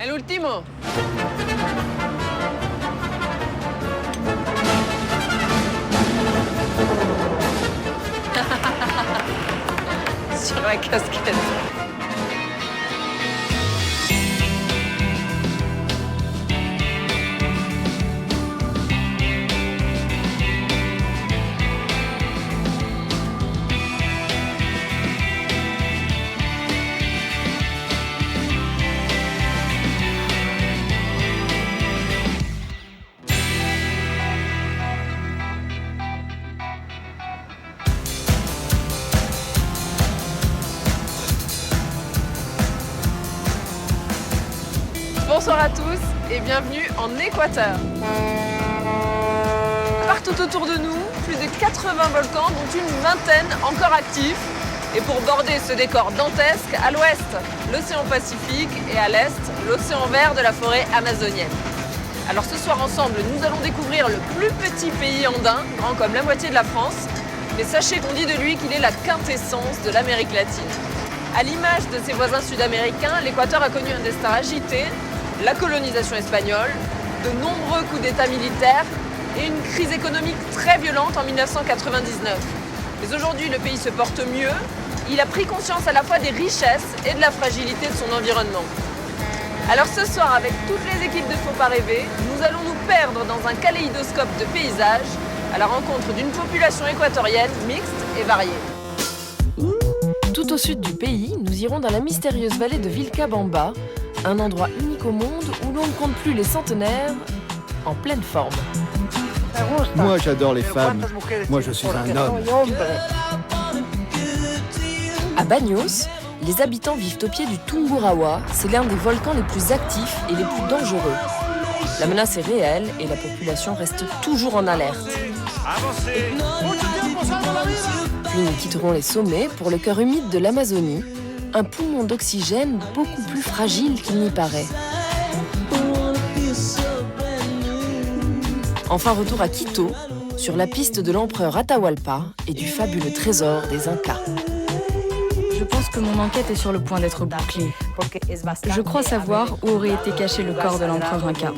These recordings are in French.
El último. Sur la casquette. Bonsoir à tous et bienvenue en Équateur. Partout autour de nous, plus de 80 volcans, dont une vingtaine encore actifs. Et pour border ce décor dantesque, à l'ouest, l'océan Pacifique et à l'est, l'océan vert de la forêt amazonienne. Alors ce soir ensemble, nous allons découvrir le plus petit pays andin, grand comme la moitié de la France. Mais sachez qu'on dit de lui qu'il est la quintessence de l'Amérique latine. À l'image de ses voisins sud-américains, l'Équateur a connu un destin agité, la colonisation espagnole, de nombreux coups d'État militaires et une crise économique très violente en 1999. Mais aujourd'hui, le pays se porte mieux. Il a pris conscience à la fois des richesses et de la fragilité de son environnement. Alors ce soir, avec toutes les équipes de Faut pas rêver, nous allons nous perdre dans un kaléidoscope de paysages à la rencontre d'une population équatorienne mixte et variée. Tout au sud du pays, nous irons dans la mystérieuse vallée de Vilcabamba, un endroit unique au monde où l'on ne compte plus les centenaires en pleine forme. Moi, j'adore les femmes. Moi, je suis un homme. À Baños, les habitants vivent au pied du Tungurahua. C'est l'un des volcans les plus actifs et les plus dangereux. La menace est réelle et la population reste toujours en alerte. Puis nous quitterons les sommets pour le cœur humide de l'Amazonie, un poumon d'oxygène beaucoup plus fragile qu'il n'y paraît. Enfin, retour à Quito, sur la piste de l'empereur Atahualpa et du fabuleux trésor des Incas. Je pense que mon enquête est sur le point d'être bouclée. Je crois savoir où aurait été caché le corps de l'empereur Inca.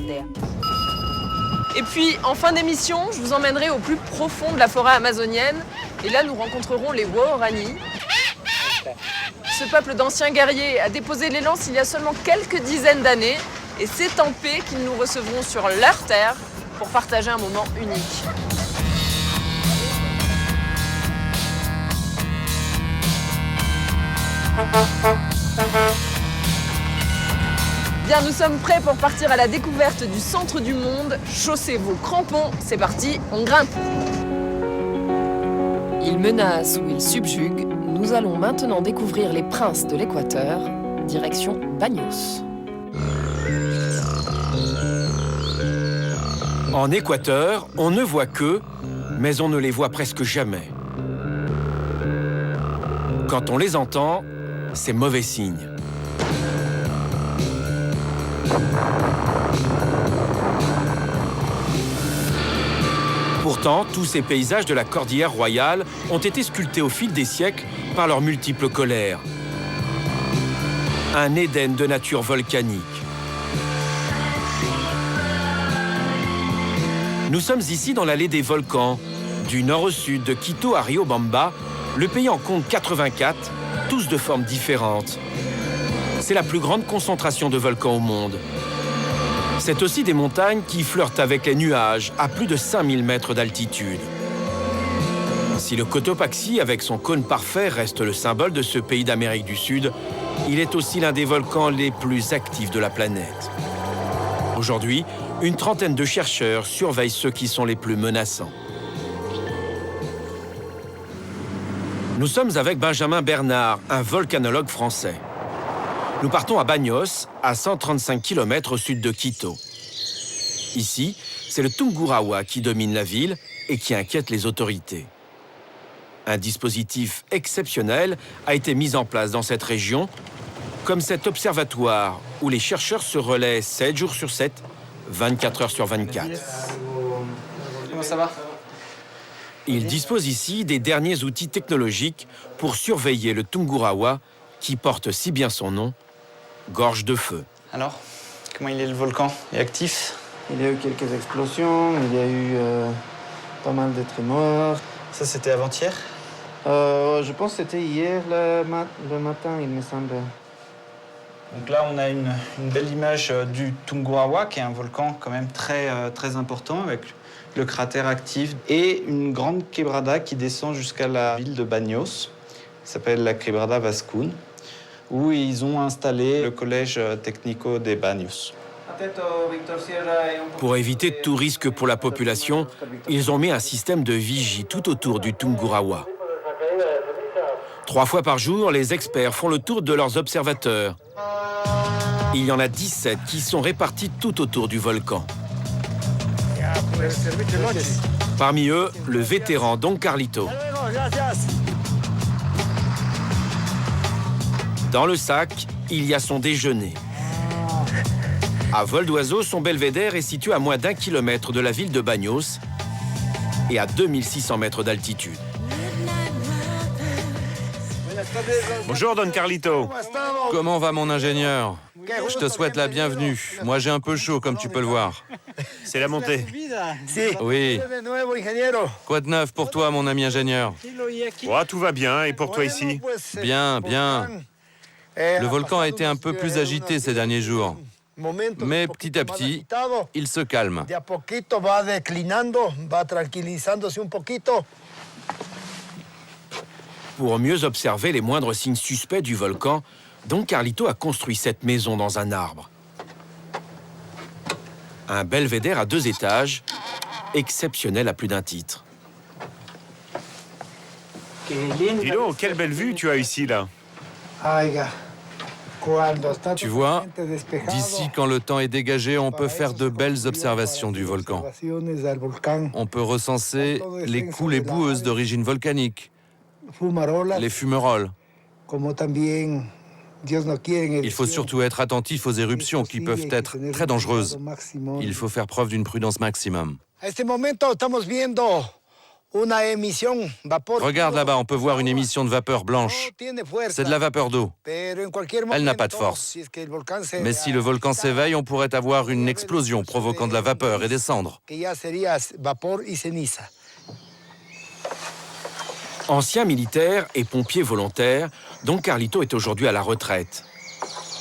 Et puis, en fin d'émission, je vous emmènerai au plus profond de la forêt amazonienne. Et là, nous rencontrerons les Waorani. Ce peuple d'anciens guerriers a déposé les lances il y a seulement quelques dizaines d'années. Et c'est en paix qu'ils nous recevront sur leur terre pour partager un moment unique. Bien, nous sommes prêts pour partir à la découverte du centre du monde. Chaussez vos crampons, c'est parti, on grimpe. Ils menacent ou ils subjuguent. Nous allons maintenant découvrir les princes de l'Équateur, direction Baños. En Équateur, on ne voit qu'eux, mais on ne les voit presque jamais. Quand on les entend, c'est mauvais signe. Pourtant, tous ces paysages de la Cordillère royale ont été sculptés au fil des siècles par leurs multiples colères. Un Éden de nature volcanique. Nous sommes ici dans l'allée des volcans. Du nord au sud, de Quito à Riobamba, le pays en compte 84, tous de formes différentes. C'est la plus grande concentration de volcans au monde. C'est aussi des montagnes qui flirtent avec les nuages à plus de 5000 mètres d'altitude. Si le Cotopaxi, avec son cône parfait, reste le symbole de ce pays d'Amérique du Sud, il est aussi l'un des volcans les plus actifs de la planète. Aujourd'hui, une trentaine de chercheurs surveillent ceux qui sont les plus menaçants. Nous sommes avec Benjamin Bernard, un volcanologue français. Nous partons à Baños, à 135 km au sud de Quito. Ici, c'est le Tungurahua qui domine la ville et qui inquiète les autorités. Un dispositif exceptionnel a été mis en place dans cette région, comme cet observatoire où les chercheurs se relaient 7 jours sur 7, 24 heures sur 24. Comment ça va ? Ils disposent ici des derniers outils technologiques pour surveiller le Tungurahua qui porte si bien son nom, gorge de feu. Alors ? Comment il est le volcan? Il est actif? Il y a eu quelques explosions, il y a eu pas mal de tremors. Ça, c'était avant-hier? Je pense que c'était hier le matin, il me semble. Donc là, on a une belle image du Tungurahua, qui est un volcan quand même très important, avec le cratère actif, et une grande quebrada qui descend jusqu'à la ville de Banhos, qui s'appelle la Quebrada Vascún, où ils ont installé le collège Técnico de Banhos. Pour éviter tout risque pour la population, ils ont mis un système de vigie tout autour du Tungurahua. 3 fois par jour, les experts font le tour de leurs observateurs. Il y en a 17 qui sont répartis tout autour du volcan. Parmi eux, le vétéran Don Carlito. Dans le sac, il y a son déjeuner. À vol d'oiseau, son belvédère est situé à moins d'1 kilomètre de la ville de Banhos et à 2600 mètres d'altitude. Bonjour Don Carlito. Comment va mon ingénieur? Je te souhaite la bienvenue. Moi j'ai un peu chaud comme tu peux le voir. C'est la montée. Oui. Quoi de neuf pour toi mon ami ingénieur? Oh, tout va bien, et pour toi ici? Bien, bien. Le volcan a été un peu plus agité ces derniers jours. Mais petit à petit, il se calme. Pour mieux observer les moindres signes suspects du volcan, Don Carlito a construit cette maison dans un arbre. Un belvédère à 2 étages, exceptionnel à plus d'un titre. Dis donc, quelle belle vue tu as ici, là. Tu vois, d'ici, quand le temps est dégagé, on peut faire de belles observations du volcan. On peut recenser les coulées boueuses d'origine volcanique, les fumerolles. Il faut surtout être attentif aux éruptions qui peuvent être très dangereuses. Il faut faire preuve d'une prudence maximum. Regarde là-bas, on peut voir une émission de vapeur blanche. C'est de la vapeur d'eau. Elle n'a pas de force. Mais si le volcan s'éveille, on pourrait avoir une explosion provoquant de la vapeur et des cendres. Ancien militaire et pompier volontaire, Don Carlito est aujourd'hui à la retraite.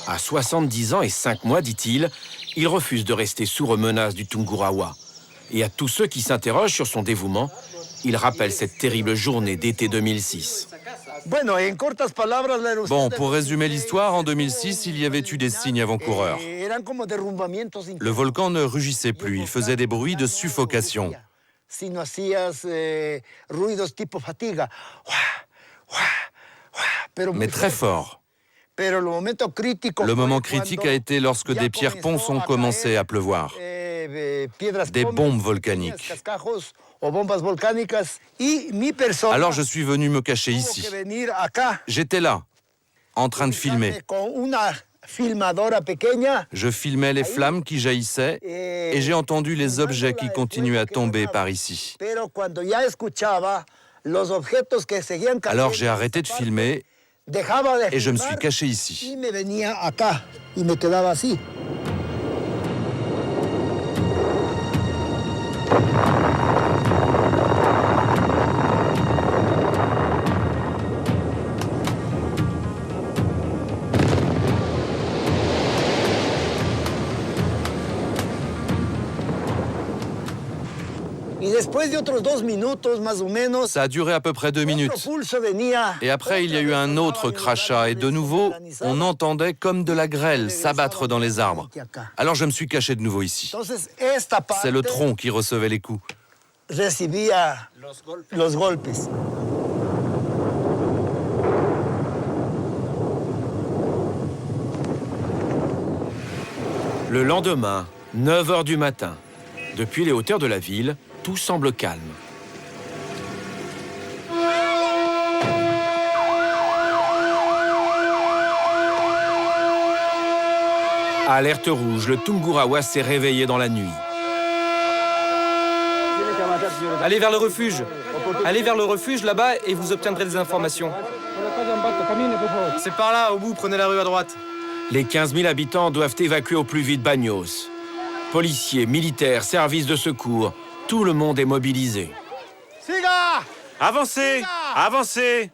À 70 ans et 5 mois, dit-il, il refuse de rester sourd aux menaces du Tungurahua. Et à tous ceux qui s'interrogent sur son dévouement, il rappelle cette terrible journée d'été 2006. Bon, pour résumer l'histoire, en 2006, il y avait eu des signes avant-coureurs. Le volcan ne rugissait plus, il faisait des bruits de suffocation. Mais très fort. Le moment critique a été lorsque des pierres-ponces ont commencé à pleuvoir. Des bombes volcaniques. Alors je suis venu me cacher ici. J'étais là, en train de filmer. Je filmais les flammes qui jaillissaient et j'ai entendu les objets qui continuaient à tomber par ici. Alors j'ai arrêté de filmer et je me suis caché ici. Ça a duré à peu près 2 minutes. Et après, il y a eu un autre crachat. Et de nouveau, on entendait comme de la grêle s'abattre dans les arbres. Alors je me suis caché de nouveau ici. C'est le tronc qui recevait les coups. Le lendemain, 9 h du matin, depuis les hauteurs de la ville, tout semble calme. Alerte rouge, le Tungurahua s'est réveillé dans la nuit. Allez vers le refuge. Allez vers le refuge là-bas et vous obtiendrez des informations. C'est par là, au bout, prenez la rue à droite. Les 15 000 habitants doivent évacuer au plus vite Bagnos. Policiers, militaires, services de secours, tout le monde est mobilisé. Avancez! Avancez!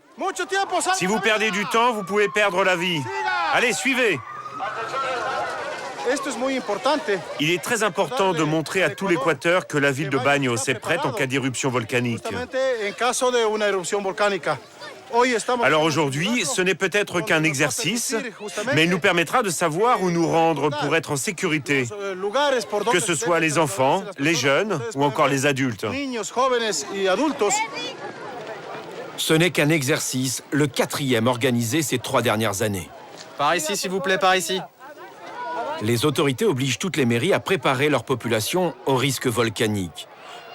Si vous perdez du temps, vous pouvez perdre la vie. Allez, suivez! Il est très important de montrer à tout l'Équateur que la ville de Bagnos est prête en cas d'éruption volcanique. Alors aujourd'hui, ce n'est peut-être qu'un exercice, mais il nous permettra de savoir où nous rendre pour être en sécurité, que ce soit les enfants, les jeunes ou encore les adultes. Ce n'est qu'un exercice, le 4e organisé ces 3 dernières années. Par ici, s'il vous plaît, par ici. Les autorités obligent toutes les mairies à préparer leur population au risque volcanique.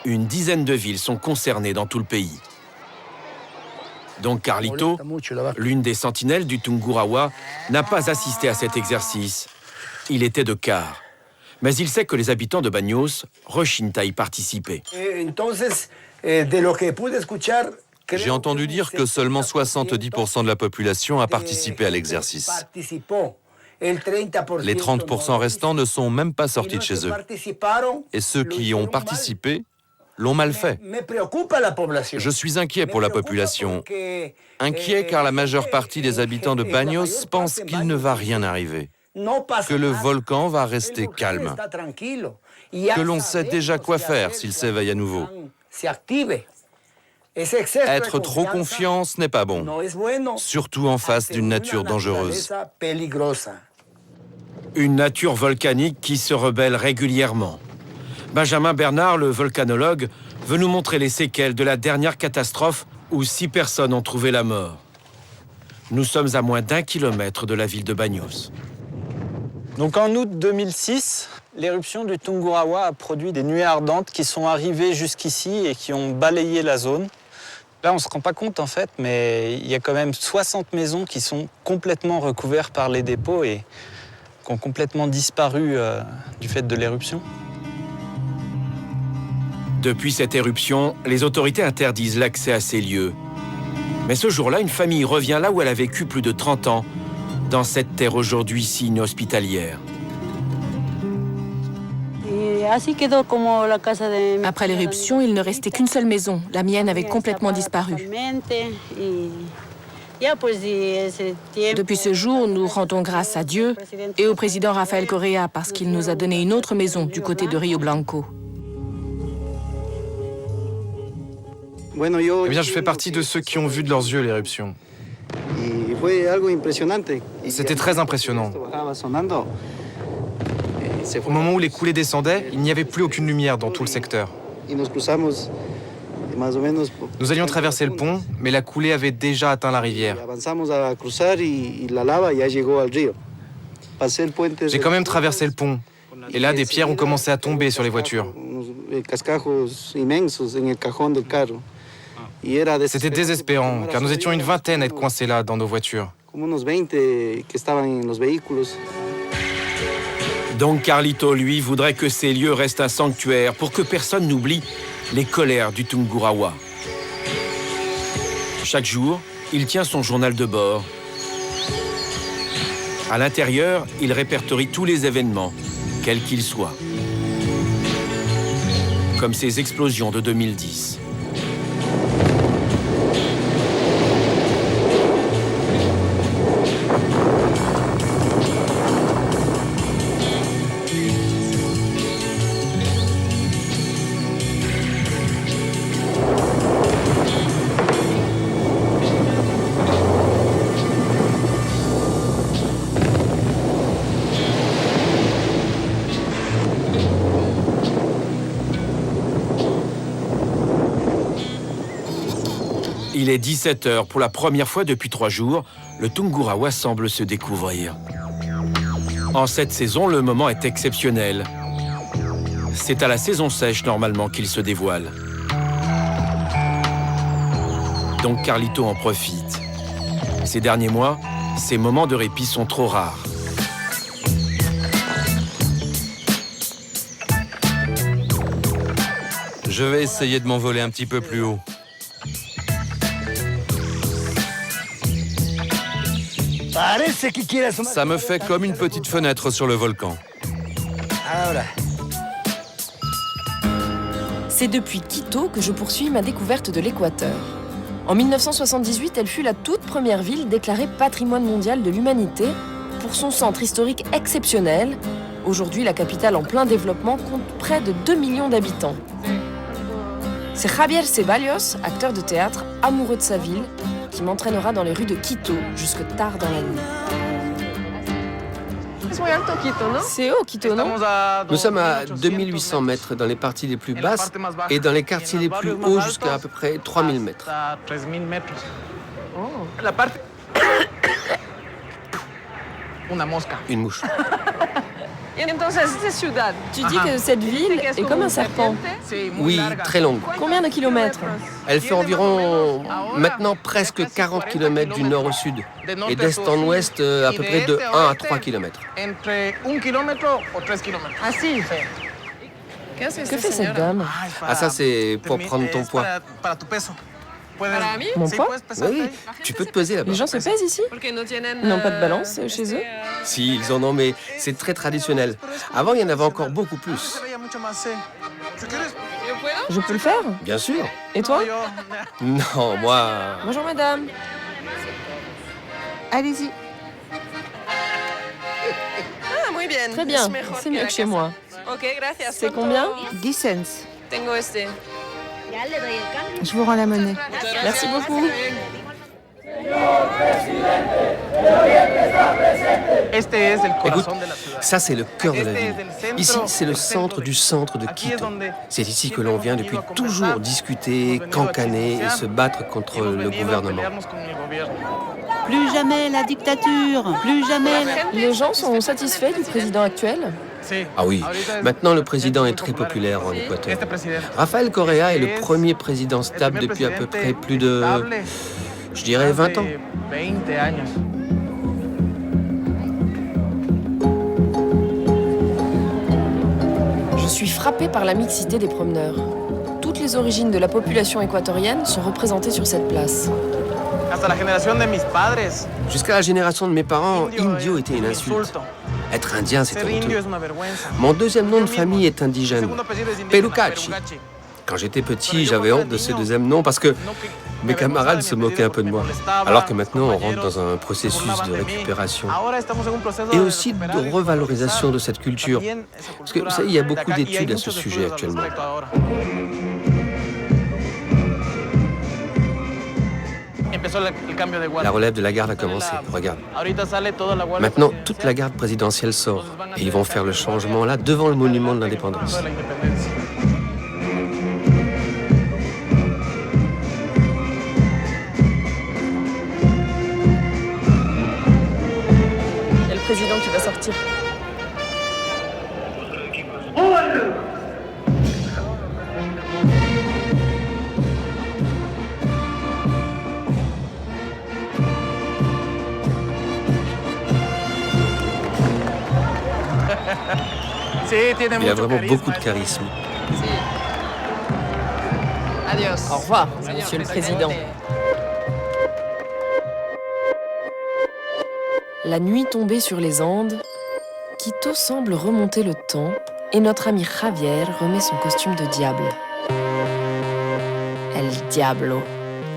Une dizaine de villes sont concernées dans tout le pays. Donc Carlito, l'une des sentinelles du Tungurahua, n'a pas assisté à cet exercice. Il était de quart. Mais il sait que les habitants de Bagnos rechignent à y participer. J'ai entendu dire que seulement 70% de la population a participé à l'exercice. Les 30% restants ne sont même pas sortis de chez eux. Et ceux qui y ont participé l'ont mal fait. Je suis inquiet pour la population. Inquiet car la majeure partie des habitants de Bagnos pensent qu'il ne va rien arriver. Que le volcan va rester calme. Que l'on sait déjà quoi faire s'il s'éveille à nouveau. Être trop confiant, ce n'est pas bon. Surtout en face d'une nature dangereuse. Une nature volcanique qui se rebelle régulièrement. Benjamin Bernard, le volcanologue, veut nous montrer les séquelles de la dernière catastrophe où 6 personnes ont trouvé la mort. Nous sommes à moins d'1 kilomètre de la ville de Bagnos. Donc en août 2006, l'éruption du Tungurahua a produit des nuées ardentes qui sont arrivées jusqu'ici et qui ont balayé la zone. Là, on ne se rend pas compte en fait, mais il y a quand même 60 maisons qui sont complètement recouvertes par les dépôts et qui ont complètement disparu du fait de l'éruption. Depuis cette éruption, les autorités interdisent l'accès à ces lieux. Mais ce jour-là, une famille revient là où elle a vécu plus de 30 ans, dans cette terre aujourd'hui si inhospitalière. Après l'éruption, il ne restait qu'une seule maison. La mienne avait complètement disparu. Depuis ce jour, nous rendons grâce à Dieu et au président Rafael Correa parce qu'il nous a donné une autre maison du côté de Rio Blanco. Eh bien, je fais partie de ceux qui ont vu de leurs yeux l'éruption. C'était très impressionnant. Au moment où les coulées descendaient, il n'y avait plus aucune lumière dans tout le secteur. Nous allions traverser le pont, mais la coulée avait déjà atteint la rivière. J'ai quand même traversé le pont, et là, des pierres ont commencé à tomber sur les voitures. C'était désespérant, car nous étions une vingtaine à être coincés là, dans nos voitures. Donc Carlito, lui, voudrait que ces lieux restent un sanctuaire pour que personne n'oublie les colères du Tungurahua. Chaque jour, il tient son journal de bord. À l'intérieur, il répertorie tous les événements, quels qu'ils soient. Comme ces explosions de 2010. Il est 17h. Pour la première fois depuis 3 jours, le Tungurahua semble se découvrir. En cette saison, le moment est exceptionnel. C'est à la saison sèche, normalement, qu'il se dévoile. Donc Carlito en profite. Ces derniers mois, ces moments de répit sont trop rares. Je vais essayer de m'envoler un petit peu plus haut. Ça me fait comme une petite fenêtre sur le volcan. C'est depuis Quito que je poursuis ma découverte de l'Équateur. En 1978, elle fut la toute première ville déclarée patrimoine mondial de l'humanité pour son centre historique exceptionnel. Aujourd'hui, la capitale en plein développement compte près de 2 millions d'habitants. C'est Javier Ceballos, acteur de théâtre, amoureux de sa ville, qui m'entraînera dans les rues de Quito jusque tard dans la nuit. C'est haut, Quito, non? Nous sommes à 2800 mètres dans les parties les plus basses et dans les quartiers les plus hauts jusqu'à peu près 3000 mètres. Une mouche. Tu dis que cette ville est comme un serpent. Oui, très longue. Combien de kilomètres? Elle fait environ, maintenant, presque 40 km du nord au sud. Et d'est en ouest, à peu près de 1 à 3 km. Ah si. Que fait cette dame? Ah ça, c'est pour prendre ton poids. Mon poids? Oui, tu peux te peser là-bas. Les gens se pèsent ici? Ils n'ont pas de balance chez eux? Si, ils en ont, mais c'est très traditionnel. Avant, il y en avait encore beaucoup plus. Je peux le faire? Bien sûr. Et toi? Non, moi... Bonjour madame. Allez-y. Très bien, c'est mieux que chez moi. C'est combien? 10 cents. Je vous rends la monnaie. Merci beaucoup. Écoute, ça c'est le cœur de la ville. Ici, c'est le centre du centre de Quito. C'est ici que l'on vient depuis toujours discuter, cancaner et se battre contre le gouvernement. Plus jamais la dictature, plus jamais... Les gens sont satisfaits du président actuel? Ah oui, maintenant le président est très populaire en Équateur. Rafael Correa est le premier président stable depuis à peu près plus de, je dirais, 20 ans. Je suis frappée par la mixité des promeneurs. Toutes les origines de la population équatorienne sont représentées sur cette place. Jusqu'à la génération de mes parents, indio était une insulte. Être indien, c'était honteux. Mon deuxième nom de famille est indigène, Pelucachi. Quand j'étais petit, j'avais honte de ce deuxième nom parce que mes camarades se moquaient un peu de moi. Alors que maintenant, on rentre dans un processus de récupération et aussi de revalorisation de cette culture. Parce que, vous savez, il y a beaucoup d'études à ce sujet actuellement. La relève de la garde a commencé, regarde. Maintenant, toute la garde présidentielle sort. Et ils vont faire le changement là, devant le monument de l'indépendance. Il y a le président qui va sortir. Il a vraiment beaucoup de charisme. Au revoir, monsieur le président. La nuit tombée sur les Andes, Quito semble remonter le temps et notre ami Javier remet son costume de diable. El Diablo.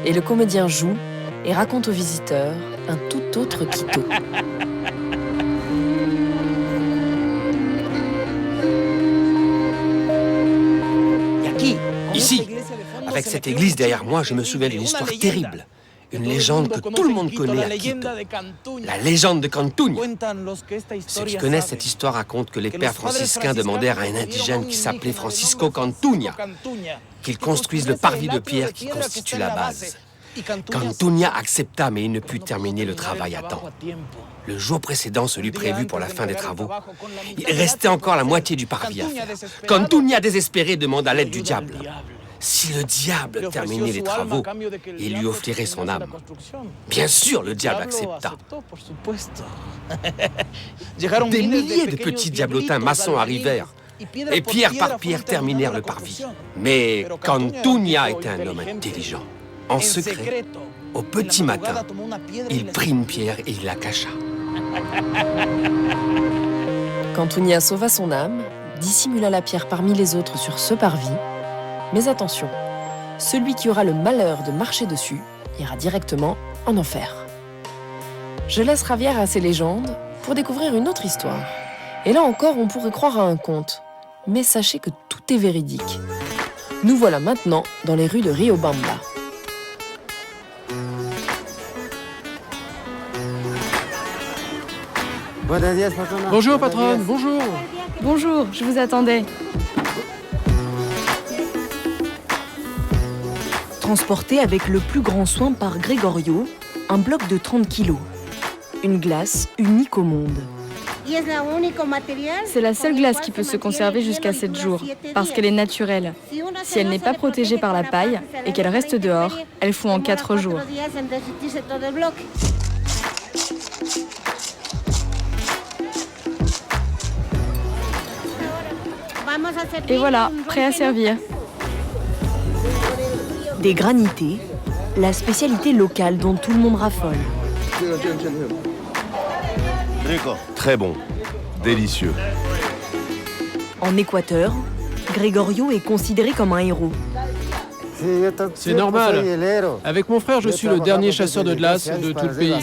Et le comédien joue et raconte aux visiteurs un tout autre Quito. Ici, avec cette église derrière moi, je me souviens d'une histoire terrible. Une légende que tout le monde connaît à Quito. La légende de Cantuña. Ceux qui connaissent cette histoire racontent que les pères franciscains demandèrent à un indigène qui s'appelait Francisco Cantuña qu'il construise le parvis de pierre qui constitue la base. Cantuña accepta, mais il ne put terminer le travail à temps. Le jour précédent, celui prévu pour la fin des travaux, il restait encore la moitié du parvis à faire. Cantuña, désespéré, demanda l'aide du diable. Si le diable terminait les travaux, il lui offrirait son âme. Bien sûr, le diable accepta. Des milliers de petits diablotins maçons arrivèrent, et pierre par pierre terminèrent le parvis. Mais Cantuña était un homme intelligent. En secret, Au petit matin, il prit une pierre et il la cacha. Quand Tunia sauva son âme, dissimula la pierre parmi les autres sur ce parvis. Mais attention, celui qui aura le malheur de marcher dessus ira directement en enfer. Je laisse Javier à ses légendes pour découvrir une autre histoire. Et là encore, on pourrait croire à un conte. Mais sachez que tout est véridique. Nous voilà maintenant dans les rues de Riobamba. Bonjour patronne, bonjour. Bonjour, je vous attendais. Transporté avec le plus grand soin par Gregorio, un bloc de 30 kilos. Une glace unique au monde. C'est la seule glace qui peut se conserver jusqu'à 7 jours, parce qu'elle est naturelle. Si elle n'est pas protégée par la paille et qu'elle reste dehors, elle fond en 4 jours. Et voilà, prêt à servir. Des granités, la spécialité locale dont tout le monde raffole. Très bon, délicieux. En Équateur, Gregorio est considéré comme un héros. C'est normal. Avec mon frère, je suis le dernier chasseur de glace de tout le pays.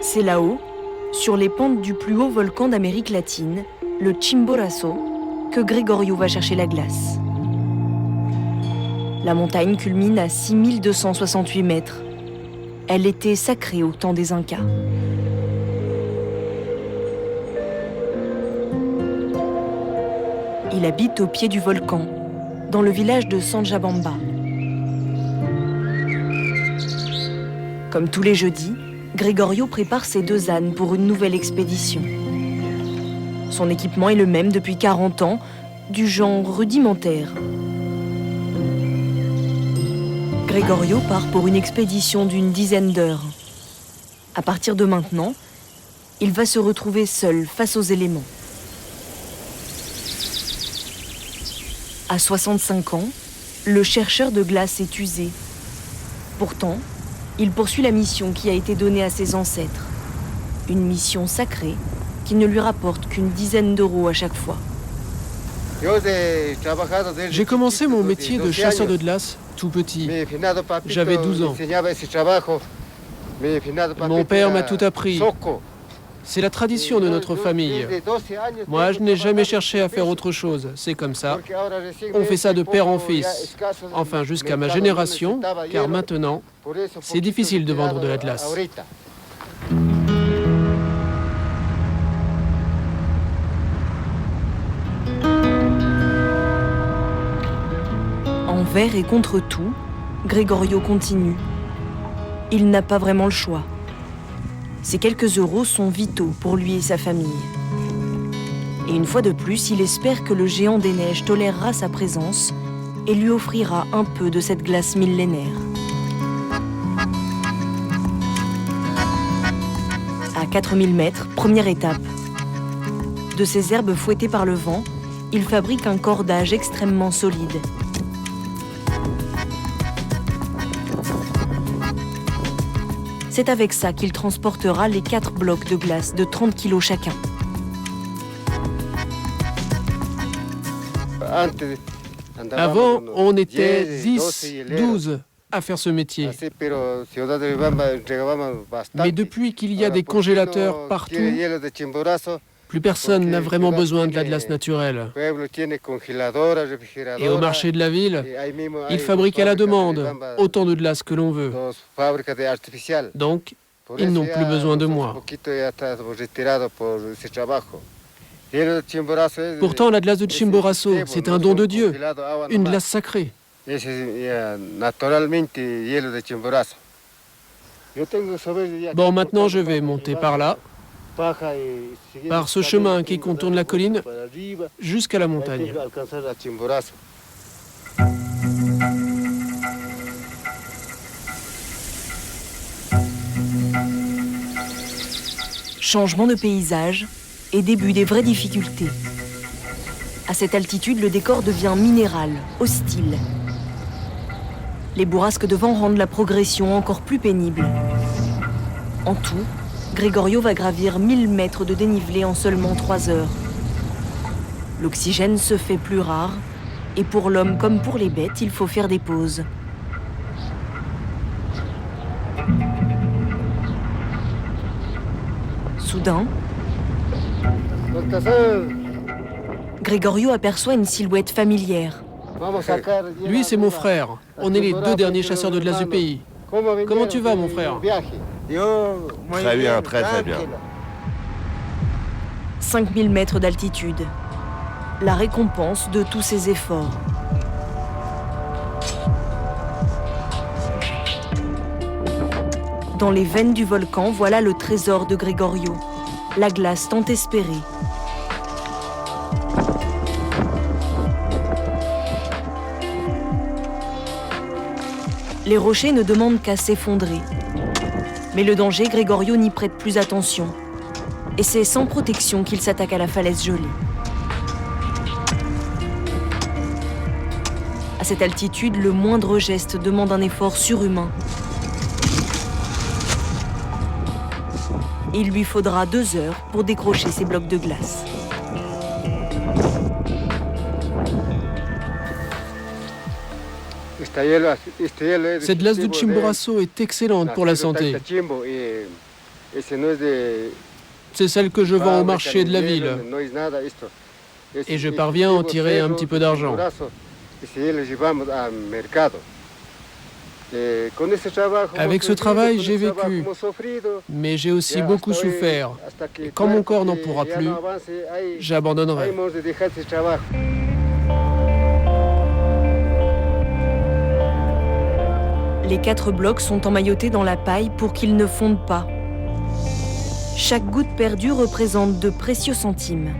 C'est là-haut, sur les pentes du plus haut volcan d'Amérique latine, le Chimborazo, que Gregorio va chercher la glace. La montagne culmine à 6268 mètres. Elle était sacrée au temps des Incas. Il habite au pied du volcan, dans le village de Sanjabamba. Comme tous les jeudis, Gregorio prépare ses 2 ânes pour une nouvelle expédition. Son équipement est le même depuis 40 ans, du genre rudimentaire. Gregorio part pour une expédition d'une dizaine d'heures. À partir de maintenant, il va se retrouver seul face aux éléments. À 65 ans, le chercheur de glace est usé. Pourtant, il poursuit la mission qui a été donnée à ses ancêtres. Une mission sacrée qui ne lui rapporte qu'une dizaine d'euros à chaque fois. J'ai commencé mon métier de chasseur de glace tout petit. J'avais 12 ans. Mon père m'a tout appris. C'est la tradition de notre famille. Moi, je n'ai jamais cherché à faire autre chose. C'est comme ça. On fait ça de père en fils. Enfin, jusqu'à ma génération, car maintenant, c'est difficile de vendre de la glace. Envers et contre tout, Gregorio continue. Il n'a pas vraiment le choix. Ces quelques euros sont vitaux pour lui et sa famille. Et une fois de plus, il espère que le géant des neiges tolérera sa présence et lui offrira un peu de cette glace millénaire. À 4000 mètres, première étape. De ces herbes fouettées par le vent, il fabrique un cordage extrêmement solide. C'est avec ça qu'il transportera les 4 blocs de glace de 30 kilos chacun. Avant, on était 10, 12 à faire ce métier. Mais depuis qu'il y a des congélateurs partout, plus personne n'a vraiment besoin de la glace naturelle. Et au marché de la ville, ils fabriquent à la demande autant de glace que l'on veut. Donc, ils n'ont plus besoin de moi. Pourtant, la glace de Chimborazo, c'est un don de Dieu, une glace sacrée. Bon, maintenant je vais monter par là, par ce chemin qui contourne la colline, jusqu'à la montagne. Changement de paysage et début des vraies difficultés. À cette altitude, le décor devient minéral, hostile. Les bourrasques de vent rendent la progression encore plus pénible. En tout, Gregorio va gravir 1000 mètres de dénivelé en seulement 3 heures. L'oxygène se fait plus rare, et pour l'homme comme pour les bêtes, il faut faire des pauses. Soudain, Gregorio aperçoit une silhouette familière. Lui, c'est mon frère. On est les 2 derniers chasseurs de glace du pays. Comment tu vas, mon frère? Très bien, très très bien. 5000 mètres d'altitude. La récompense de tous ses efforts. Dans les veines du volcan, voilà le trésor de Gregorio. La glace tant espérée. Les rochers ne demandent qu'à s'effondrer. Mais le danger, Gregorio n'y prête plus attention. Et c'est sans protection qu'il s'attaque à la falaise gelée. À cette altitude, le moindre geste demande un effort surhumain. Il lui faudra 2 heures pour décrocher ces blocs de glace. Cette glace du Chimborazo est excellente pour la santé. C'est celle que je vends au marché de la ville. Et je parviens à en tirer un petit peu d'argent. Avec ce travail, j'ai vécu, mais j'ai aussi beaucoup souffert. Et quand mon corps n'en pourra plus, j'abandonnerai. Les 4 blocs sont emmaillotés dans la paille pour qu'ils ne fondent pas. Chaque goutte perdue représente de précieux centimes.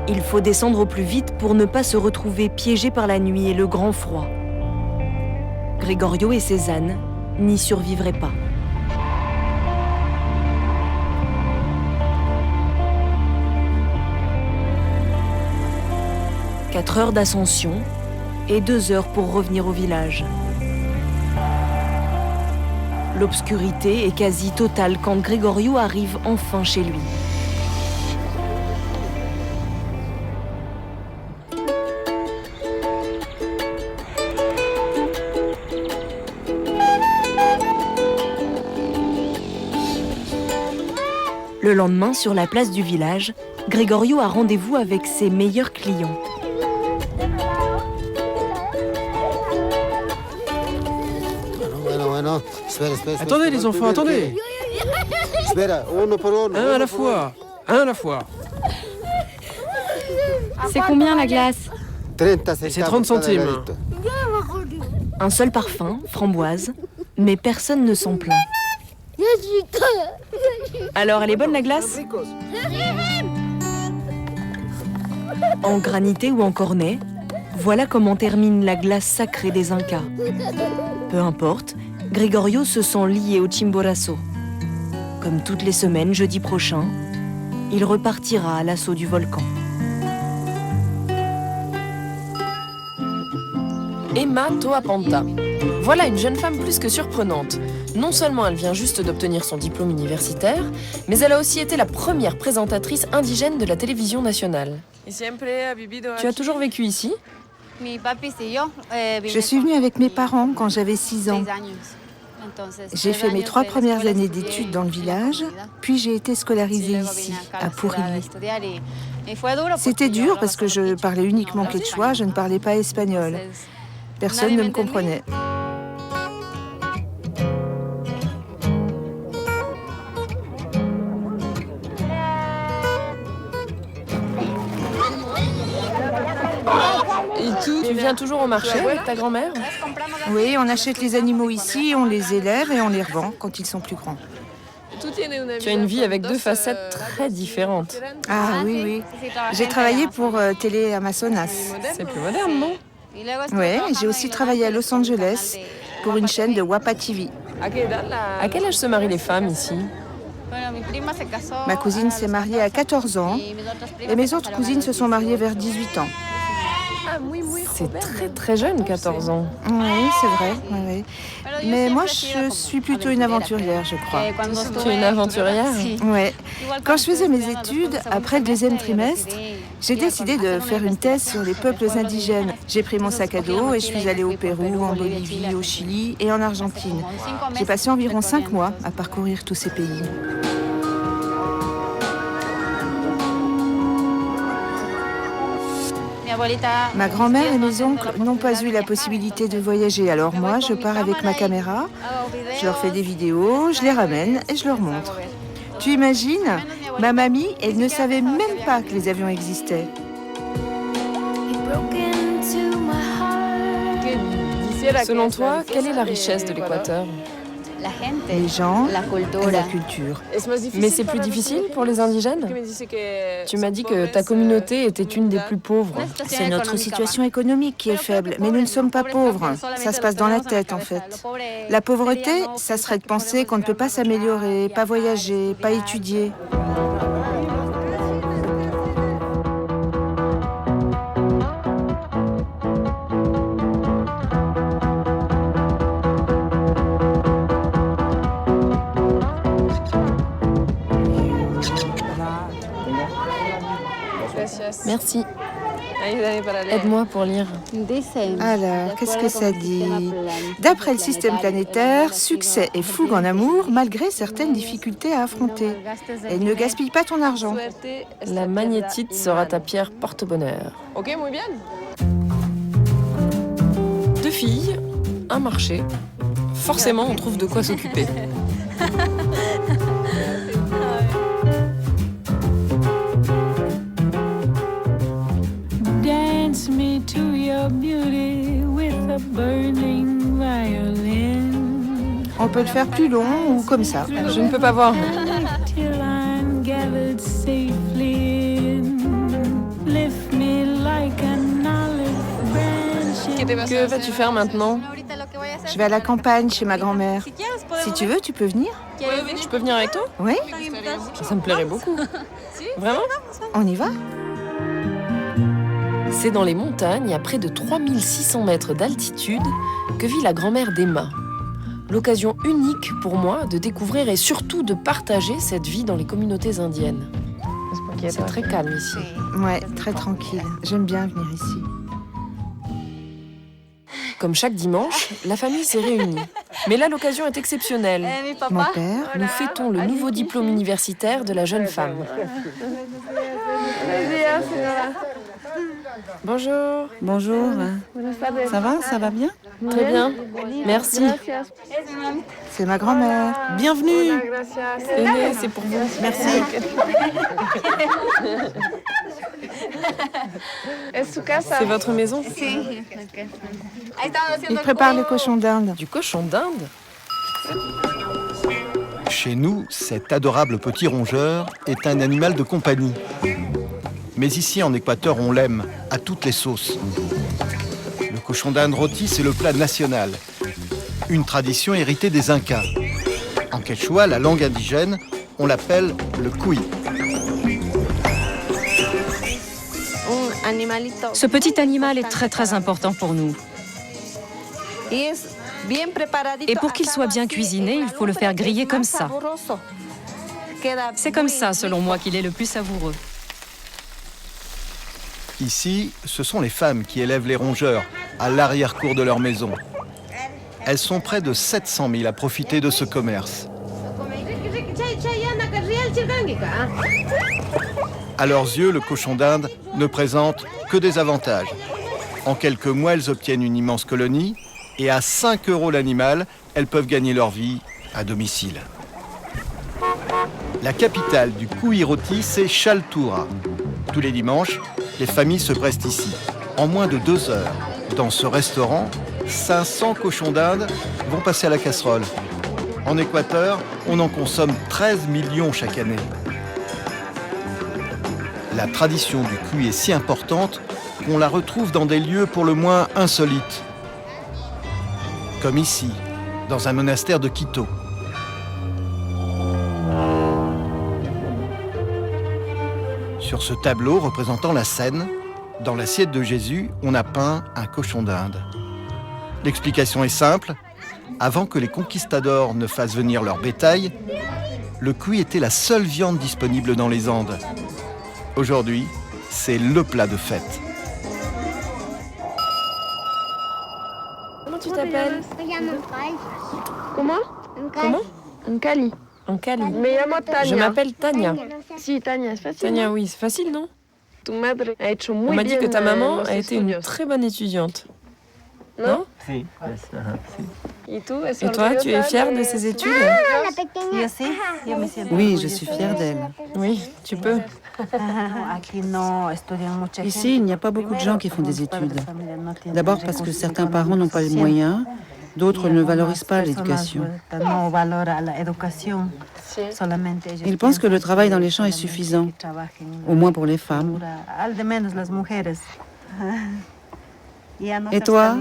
Il faut descendre au plus vite pour ne pas se retrouver piégé par la nuit et le grand froid. Gregorio et ses ânes n'y survivraient pas. « 4 heures d'ascension et 2 heures pour revenir au village. L'obscurité est quasi totale quand Gregorio arrive enfin chez lui. Le lendemain, sur la place du village, Gregorio a rendez-vous avec ses meilleurs clients. Attendez les enfants, attendez! Un à la fois, un à la fois. C'est combien la glace? C'est 30 centimes. Un seul parfum, framboise, mais personne ne s'en plaint. Alors, elle est bonne la glace? En granité ou en cornet, voilà comment termine la glace sacrée des Incas. Peu importe, Gregorio se sent lié au Chimborazo. Comme toutes les semaines, jeudi prochain, il repartira à l'assaut du volcan. Emma Toapanta. Voilà une jeune femme plus que surprenante. Non seulement elle vient juste d'obtenir son diplôme universitaire, mais elle a aussi été la première présentatrice indigène de la télévision nationale. Tu as toujours vécu ici? Je suis venue avec mes parents quand j'avais 6 ans. J'ai fait mes 3 premières années d'études dans le village, puis j'ai été scolarisée ici, à Purilli. C'était dur parce que je parlais uniquement quechua, je ne parlais pas espagnol. Personne ne me comprenait. Tu viens toujours au marché avec ta grand-mère? Oui, on achète les animaux ici, on les élève et on les revend quand ils sont plus grands. Tu as une vie avec 2 facettes très différentes. Ah oui, oui. J'ai travaillé pour Télé Amazonas. C'est plus moderne, non? Oui, j'ai aussi travaillé à Los Angeles pour une chaîne de Wapa TV. À quel âge se marient les femmes ici? Ma cousine s'est mariée à 14 ans et mes autres cousines se sont mariées vers 18 ans. C'est très très jeune, 14 ans. Oui, c'est vrai. Oui. Mais moi, je suis plutôt une aventurière, je crois. Tu es une aventurière? Oui. Quand je faisais mes études, après le 2e trimestre, j'ai décidé de faire une thèse sur les peuples indigènes. J'ai pris mon sac à dos et je suis allée au Pérou, en Bolivie, au Chili et en Argentine. J'ai passé environ 5 mois à parcourir tous ces pays. Ma grand-mère et mes oncles n'ont pas eu la possibilité de voyager, alors moi, je pars avec ma caméra, je leur fais des vidéos, je les ramène et je leur montre. Tu imagines? Ma mamie, elle ne savait même pas que les avions existaient. Selon toi, quelle est la richesse de l'Équateur? Les gens et la culture. Mais c'est plus difficile pour les indigènes? Tu m'as dit que ta communauté était une des plus pauvres. C'est notre situation économique qui est faible, mais nous ne sommes pas pauvres. Ça se passe dans la tête, en fait. La pauvreté, ça serait de penser qu'on ne peut pas s'améliorer, pas voyager, pas étudier. Merci. Aide-moi pour lire. Alors, qu'est-ce que ça dit? D'après le système planétaire, succès et fougue en amour, malgré certaines difficultés à affronter. Et ne gaspille pas ton argent. La magnétite sera ta pierre porte-bonheur. Ok, muy bien. 2 filles, un marché. Forcément, on trouve de quoi s'occuper. On peut le faire plus long ou comme ça. Je ne peux pas voir. Que vas-tu faire maintenant? Je vais à la campagne chez ma grand-mère. Si tu veux, tu peux venir. Je peux venir avec toi? Oui. Ça me plairait beaucoup. Vraiment? On y va? C'est dans les montagnes, à près de 3600 mètres d'altitude, que vit la grand-mère d'Emma. L'occasion unique pour moi de découvrir et surtout de partager cette vie dans les communautés indiennes. C'est très calme ici. Ouais, très tranquille. J'aime bien venir ici. Comme chaque dimanche, la famille s'est réunie. Mais là, l'occasion est exceptionnelle. Mon père, nous fêtons le nouveau diplôme universitaire de la jeune femme. Bonjour. Bonjour. Ça va bien? Très bien. Merci. C'est ma grand-mère. Bienvenue. Tenez, c'est pour vous. Merci. C'est votre maison? Il prépare le cochon d'Inde. Du cochon d'Inde? Chez nous, cet adorable petit rongeur est un animal de compagnie. Mais ici, en Équateur, on l'aime, à toutes les sauces. Le cochon d'Inde rôti, c'est le plat national. Une tradition héritée des Incas. En quechua, la langue indigène, on l'appelle le cuy. Ce petit animal est très très important pour nous. Et pour qu'il soit bien cuisiné, il faut le faire griller comme ça. C'est comme ça, selon moi, qu'il est le plus savoureux. Ici, ce sont les femmes qui élèvent les rongeurs à l'arrière-cour de leur maison. Elles sont près de 700 000 à profiter de ce commerce. À leurs yeux, le cochon d'Inde ne présente que des avantages. En quelques mois, elles obtiennent une immense colonie et à 5 € l'animal, elles peuvent gagner leur vie à domicile. La capitale du cuy rôti, c'est Chaltura. Tous les dimanches, les familles se pressent ici. En moins de 2 heures, dans ce restaurant, 500 cochons d'Inde vont passer à la casserole. En Équateur, on en consomme 13 millions chaque année. La tradition du cuy est si importante qu'on la retrouve dans des lieux pour le moins insolites. Comme ici, dans un monastère de Quito. Sur ce tableau représentant la scène, dans l'assiette de Jésus, on a peint un cochon d'Inde. L'explication est simple. Avant que les conquistadors ne fassent venir leur bétail, le cuit était la seule viande disponible dans les Andes. Aujourd'hui, c'est le plat de fête. Comment tu t'appelles? Comment? Ankali. Ankali. Je m'appelle Tania. Tania, oui, c'est facile, non? On m'a dit que ta maman a été une très bonne étudiante. Non? Et toi, tu es fière de ces études? Oui, je suis fière d'elle. Oui, tu peux. Ici, il n'y a pas beaucoup de gens qui font des études. D'abord parce que certains parents n'ont pas les moyens, d'autres ne valorisent pas l'éducation. Ils pensent que le travail dans les champs est suffisant, au moins pour les femmes. Et toi,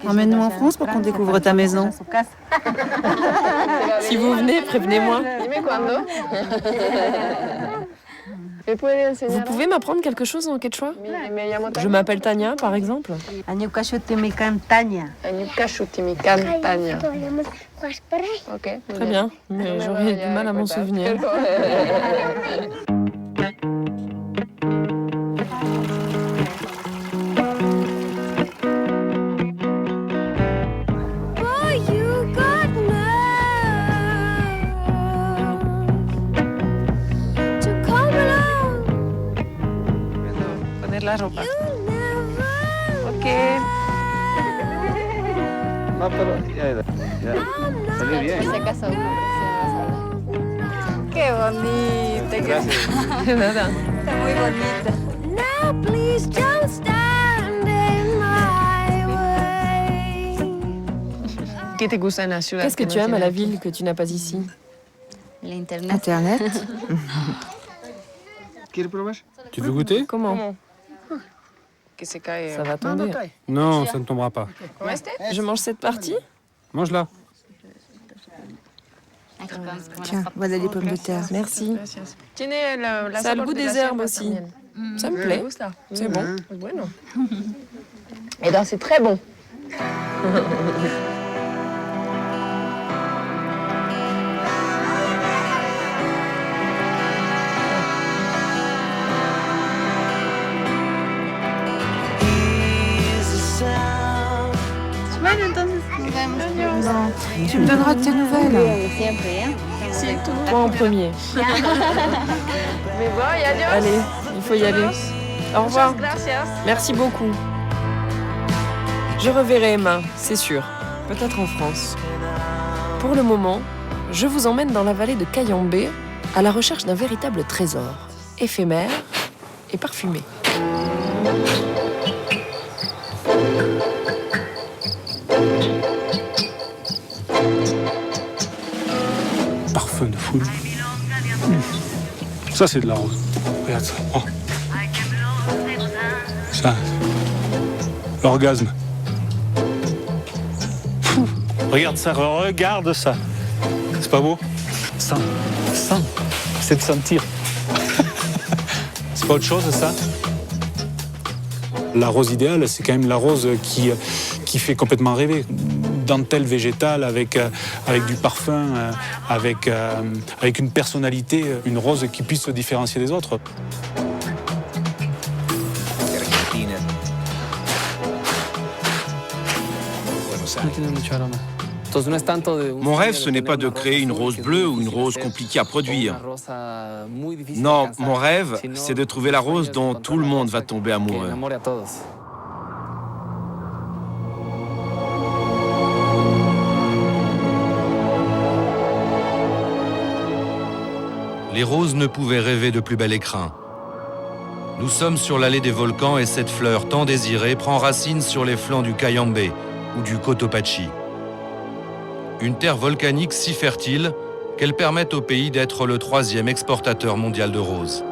emmène-nous en France pour qu'on découvre ta maison. Si vous venez, prévenez-moi. Vous pouvez m'apprendre quelque chose en quechua? Je m'appelle Tania, par exemple. Ok, très bien, mais j'aurais du mal à m'en souvenir. La ropa. Ok. No, pero ya. Salió bien. Qué bonita. Gracias. De nada. Está muy bonita. Now please don't stand in my way. Qu'est-ce que tu aimes à la ville que tu n'as pas ici? Internet. Tu veux goûter? Comment? Ça va tomber. Non, ça ne tombera pas. Je mange cette partie? Mange-la. Tiens, voilà les pommes de terre. Merci. Ça a le goût des herbes aussi. Ça me plaît. C'est bon. Et bien, c'est très bon. Tu me donneras de tes nouvelles. Toi en premier. Allez, il faut y aller. Au revoir. Merci beaucoup. Je reverrai Emma, c'est sûr. Peut-être en France. Pour le moment, je vous emmène dans la vallée de Cayambe à la recherche d'un véritable trésor, éphémère et parfumé. Parfum de foule. Ça, c'est de la rose. Regarde ça. Oh. Ça, l'orgasme. Regarde ça, regarde ça. C'est pas beau? Sens, c'est de sentir. C'est pas autre chose, ça? La rose idéale, c'est quand même la rose qui fait complètement rêver. Dentelle végétale avec du parfum, avec une personnalité, une rose qui puisse se différencier des autres. Mon rêve, ce n'est pas de créer une rose bleue ou une rose compliquée à produire. Non, mon rêve, c'est de trouver la rose dont tout le monde va tomber amoureux. Les roses ne pouvaient rêver de plus bel écrin. Nous sommes sur l'allée des volcans et cette fleur tant désirée prend racine sur les flancs du Cayambe ou du Cotopaxi. Une terre volcanique si fertile qu'elle permet au pays d'être le 3e exportateur mondial de roses.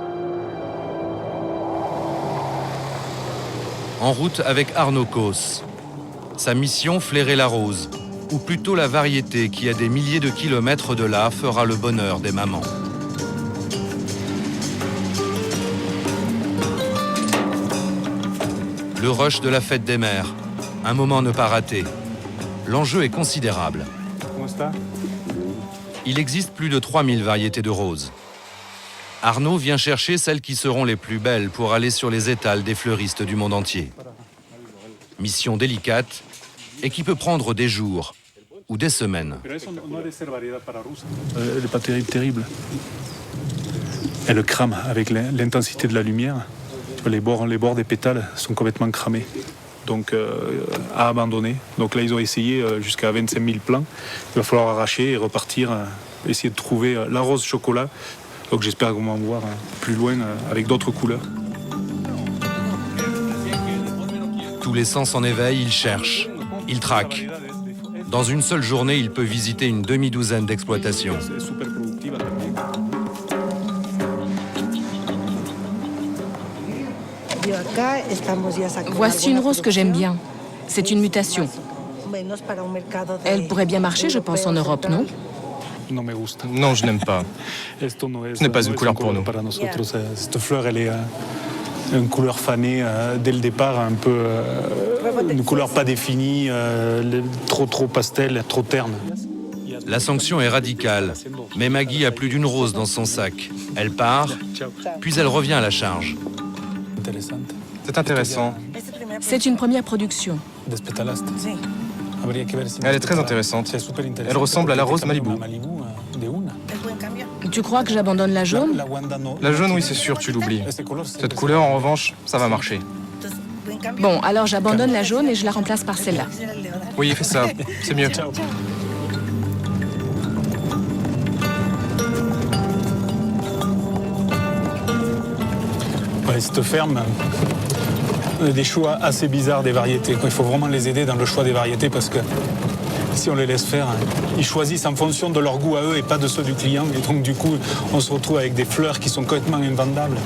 En route avec Arnaud Causse. Sa mission, flairer la rose, ou plutôt la variété qui, à des milliers de kilomètres de là, fera le bonheur des mamans. Le rush de la fête des mères. Un moment à ne pas rater. L'enjeu est considérable. Il existe plus de 3000 variétés de roses. Arnaud vient chercher celles qui seront les plus belles pour aller sur les étals des fleuristes du monde entier. Mission délicate et qui peut prendre des jours ou des semaines. Elle n'est pas terrible. Elle crame avec l'intensité de la lumière. Les bords des pétales sont complètement cramés. Donc à abandonner. Donc là, ils ont essayé jusqu'à 25 000 plants. Il va falloir arracher et repartir, essayer de trouver la rose chocolat. Donc j'espère qu'on va en voir plus loin avec d'autres couleurs. Tous les sens en éveil, il cherche, il traque. Dans une seule journée, il peut visiter une demi-douzaine d'exploitations. Voici une rose que j'aime bien. C'est une mutation. Elle pourrait bien marcher, je pense, en Europe, non? Non, je n'aime pas. Ce n'est pas une couleur pour nous. Cette fleur, elle est une couleur fanée dès le départ, un peu une couleur pas définie, trop pastel, trop terne. La sanction est radicale, mais Maggie a plus d'une rose dans son sac. Elle part, puis elle revient à la charge. C'est intéressant. C'est une première production. Elle est très intéressante. Elle ressemble à la rose Malibu. Tu crois que j'abandonne la jaune? La jaune, oui, c'est sûr, tu l'oublies. Cette couleur, en revanche, ça va marcher. Bon, alors j'abandonne la jaune et je la remplace par celle-là. Oui, fais ça, c'est mieux. Cette ferme, on a des choix assez bizarres des variétés. Il faut vraiment les aider dans le choix des variétés parce que si on les laisse faire, ils choisissent en fonction de leur goût à eux et pas de ceux du client. Et donc du coup, on se retrouve avec des fleurs qui sont complètement invendables.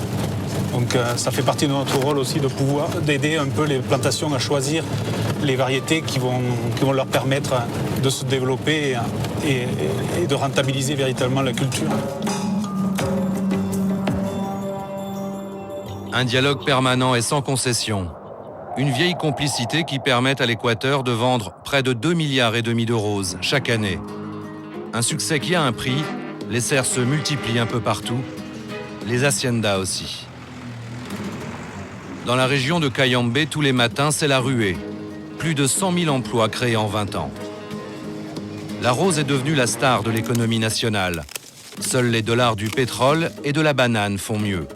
Donc ça fait partie de notre rôle aussi de pouvoir d'aider un peu les plantations à choisir les variétés qui vont leur permettre de se développer et de rentabiliser véritablement la culture. Un dialogue permanent et sans concession. Une vieille complicité qui permet à l'Équateur de vendre près de 2,5 milliards de roses chaque année. Un succès qui a un prix, les serres se multiplient un peu partout, les haciendas aussi. Dans la région de Cayambe, tous les matins, c'est la ruée. Plus de 100 000 emplois créés en 20 ans. La rose est devenue la star de l'économie nationale. Seuls les dollars du pétrole et de la banane font mieux.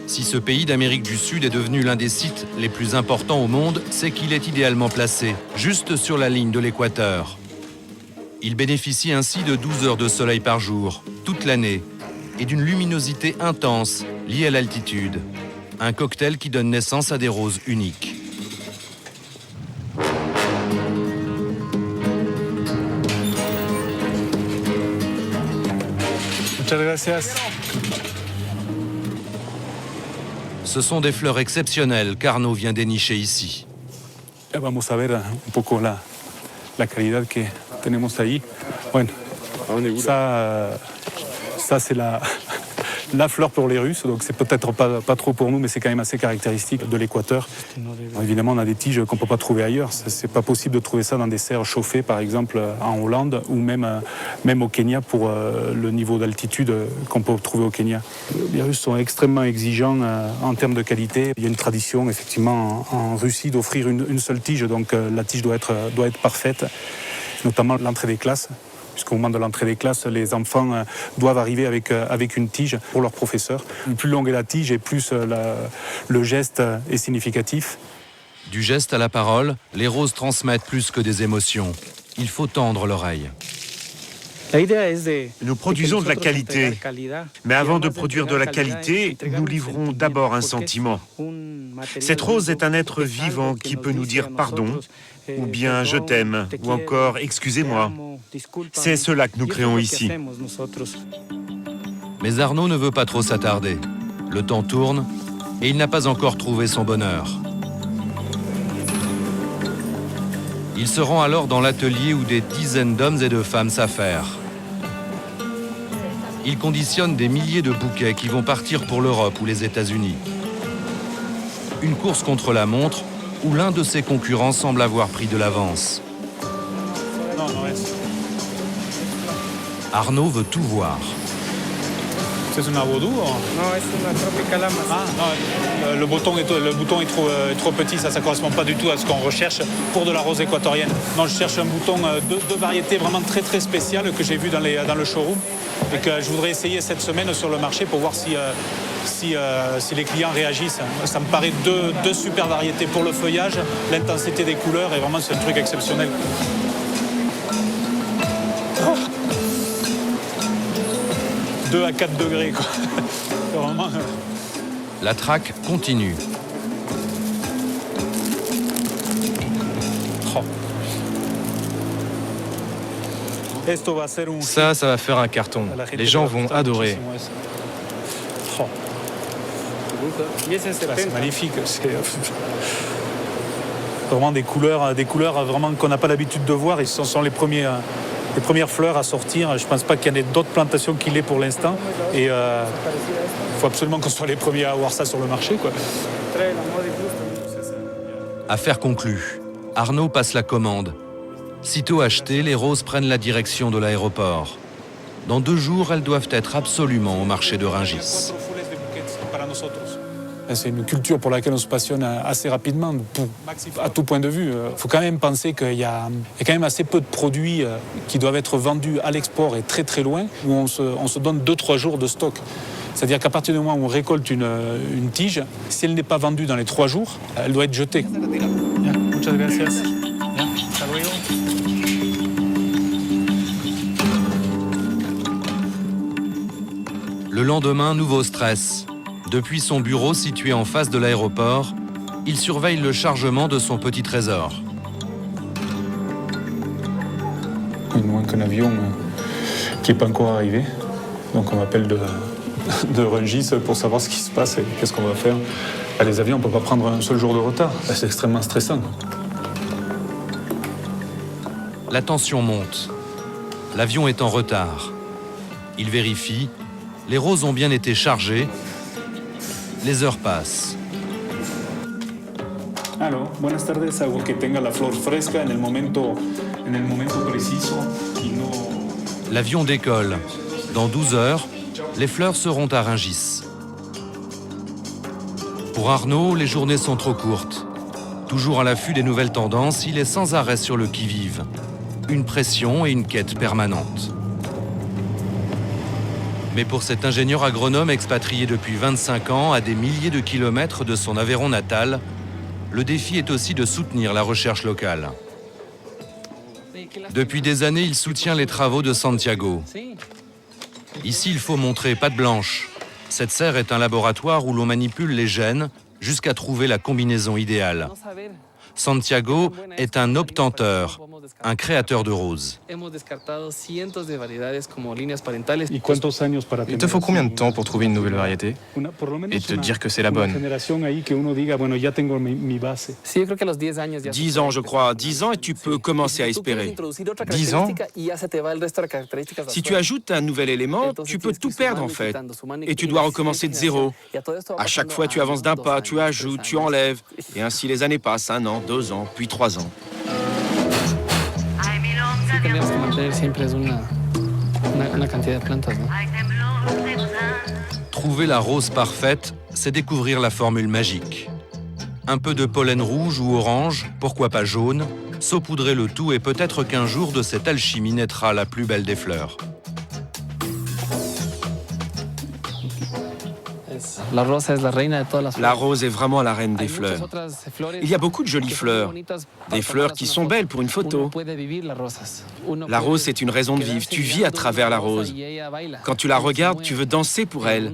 Si ce pays d'Amérique du Sud est devenu l'un des sites les plus importants au monde, c'est qu'il est idéalement placé, juste sur la ligne de l'équateur. Il bénéficie ainsi de 12 heures de soleil par jour, toute l'année, et d'une luminosité intense liée à l'altitude. Un cocktail qui donne naissance à des roses uniques. Muchas gracias. Ce sont des fleurs exceptionnelles qu'Arnaud vient dénicher ici. Vamos a ver un poco la calidad que tenemos ahí. Bueno, ça c'est la fleur pour les Russes, donc c'est peut-être pas trop pour nous, mais c'est quand même assez caractéristique de l'Équateur. Évidemment, on a des tiges qu'on ne peut pas trouver ailleurs. C'est pas possible de trouver ça dans des serres chauffées, par exemple en Hollande, ou même au Kenya pour le niveau d'altitude qu'on peut trouver au Kenya. Les Russes sont extrêmement exigeants en termes de qualité. Il y a une tradition, effectivement, en Russie d'offrir une seule tige, donc la tige doit être parfaite, notamment l'entrée des classes. Puisqu'au moment de l'entrée des classes, les enfants doivent arriver avec une tige pour leur professeur. Plus longue est la tige et plus le geste est significatif. Du geste à la parole, les roses transmettent plus que des émotions. Il faut tendre l'oreille. Nous produisons de la qualité, mais avant de produire de la qualité, nous livrons d'abord un sentiment. Cette rose est un être vivant qui peut nous dire pardon, ou bien je t'aime, ou encore excusez-moi. C'est cela que nous créons ici. Mais Arnaud ne veut pas trop s'attarder. Le temps tourne et il n'a pas encore trouvé son bonheur. Il se rend alors dans l'atelier où des dizaines d'hommes et de femmes s'affairent. Il conditionne des milliers de bouquets qui vont partir pour l'Europe ou les États-Unis. Une course contre la montre où l'un de ses concurrents semble avoir pris de l'avance. Arnaud veut tout voir. C'est un Vodou? Non, c'est une Tropicala Master. Ah, non, le bouton est trop petit, ça ne correspond pas du tout à ce qu'on recherche pour de la rose équatorienne. Non, je cherche un bouton de variété vraiment très très spéciale que j'ai vu dans le showroom et que je voudrais essayer cette semaine sur le marché pour voir si les clients réagissent. Ça me paraît deux super variétés pour le feuillage, l'intensité des couleurs et vraiment c'est un truc exceptionnel. Oh. 2 à 4 degrés, quoi. Vraiment... La traque continue. Oh. Ça va faire un carton. Les gens vont adorer. Oh. C'est magnifique. C'est vraiment des couleurs vraiment qu'on n'a pas l'habitude de voir. Et ce sont les premières fleurs à sortir. Je ne pense pas qu'il y en ait d'autres plantations qu'il ait pour l'instant. Et il faut absolument qu'on soit les premiers à avoir ça sur le marché, quoi. Affaire conclue. Arnaud passe la commande. Sitôt achetées, les roses prennent la direction de l'aéroport. Dans 2 jours, elles doivent être absolument au marché de Rungis. C'est une culture pour laquelle on se passionne assez rapidement, à tout point de vue. Il faut quand même penser qu'il y a quand même assez peu de produits qui doivent être vendus à l'export et très très loin, où on se donne 2-3 jours de stock. C'est-à-dire qu'à partir du moment où on récolte une tige, si elle n'est pas vendue dans les 3 jours, elle doit être jetée. Muchas gracias. Le lendemain, nouveau stress. Depuis son bureau situé en face de l'aéroport, il surveille le chargement de son petit trésor. Il nous manque un avion qui n'est pas encore arrivé. Donc on m'appelle de Rungis pour savoir ce qui se passe et qu'est-ce qu'on va faire. Les avions, on ne peut pas prendre un seul jour de retard. C'est extrêmement stressant. La tension monte. L'avion est en retard. Il vérifie. Les roses ont bien été chargées. Les heures passent. Alors, buenas tardes, algo que tenga la flor fresca en el momento preciso y no... L'avion décolle. Dans 12 heures, les fleurs seront à Rungis. Pour Arnaud, les journées sont trop courtes. Toujours à l'affût des nouvelles tendances, il est sans arrêt sur le qui-vive. Une pression et une quête permanente. Mais pour cet ingénieur agronome expatrié depuis 25 ans à des milliers de kilomètres de son Aveyron natal, le défi est aussi de soutenir la recherche locale. Depuis des années, il soutient les travaux de Santiago. Ici, il faut montrer patte blanche. Cette serre est un laboratoire où l'on manipule les gènes jusqu'à trouver la combinaison idéale. Santiago est un obtenteur, un créateur de roses. Il te faut combien de temps pour trouver une nouvelle variété et te dire que c'est la bonne? 10 ans, je crois. 10 ans et tu peux commencer à espérer. 10 ans? Si tu ajoutes un nouvel élément, tu peux tout perdre en fait. Et tu dois recommencer de zéro. À chaque fois, tu avances d'un pas, tu ajoutes, tu enlèves. Et ainsi les années passent, 1 an, 2 ans, puis 3 ans. Trouver la rose parfaite, c'est découvrir la formule magique. Un peu de pollen rouge ou orange, pourquoi pas jaune, saupoudrer le tout et peut-être qu'un jour de cette alchimie naîtra la plus belle des fleurs. La rose est vraiment la reine des fleurs. Il y a beaucoup de jolies fleurs, des fleurs qui sont belles pour une photo. La rose, c'est une raison de vivre. Tu vis à travers la rose. Quand tu la regardes, tu veux danser pour elle.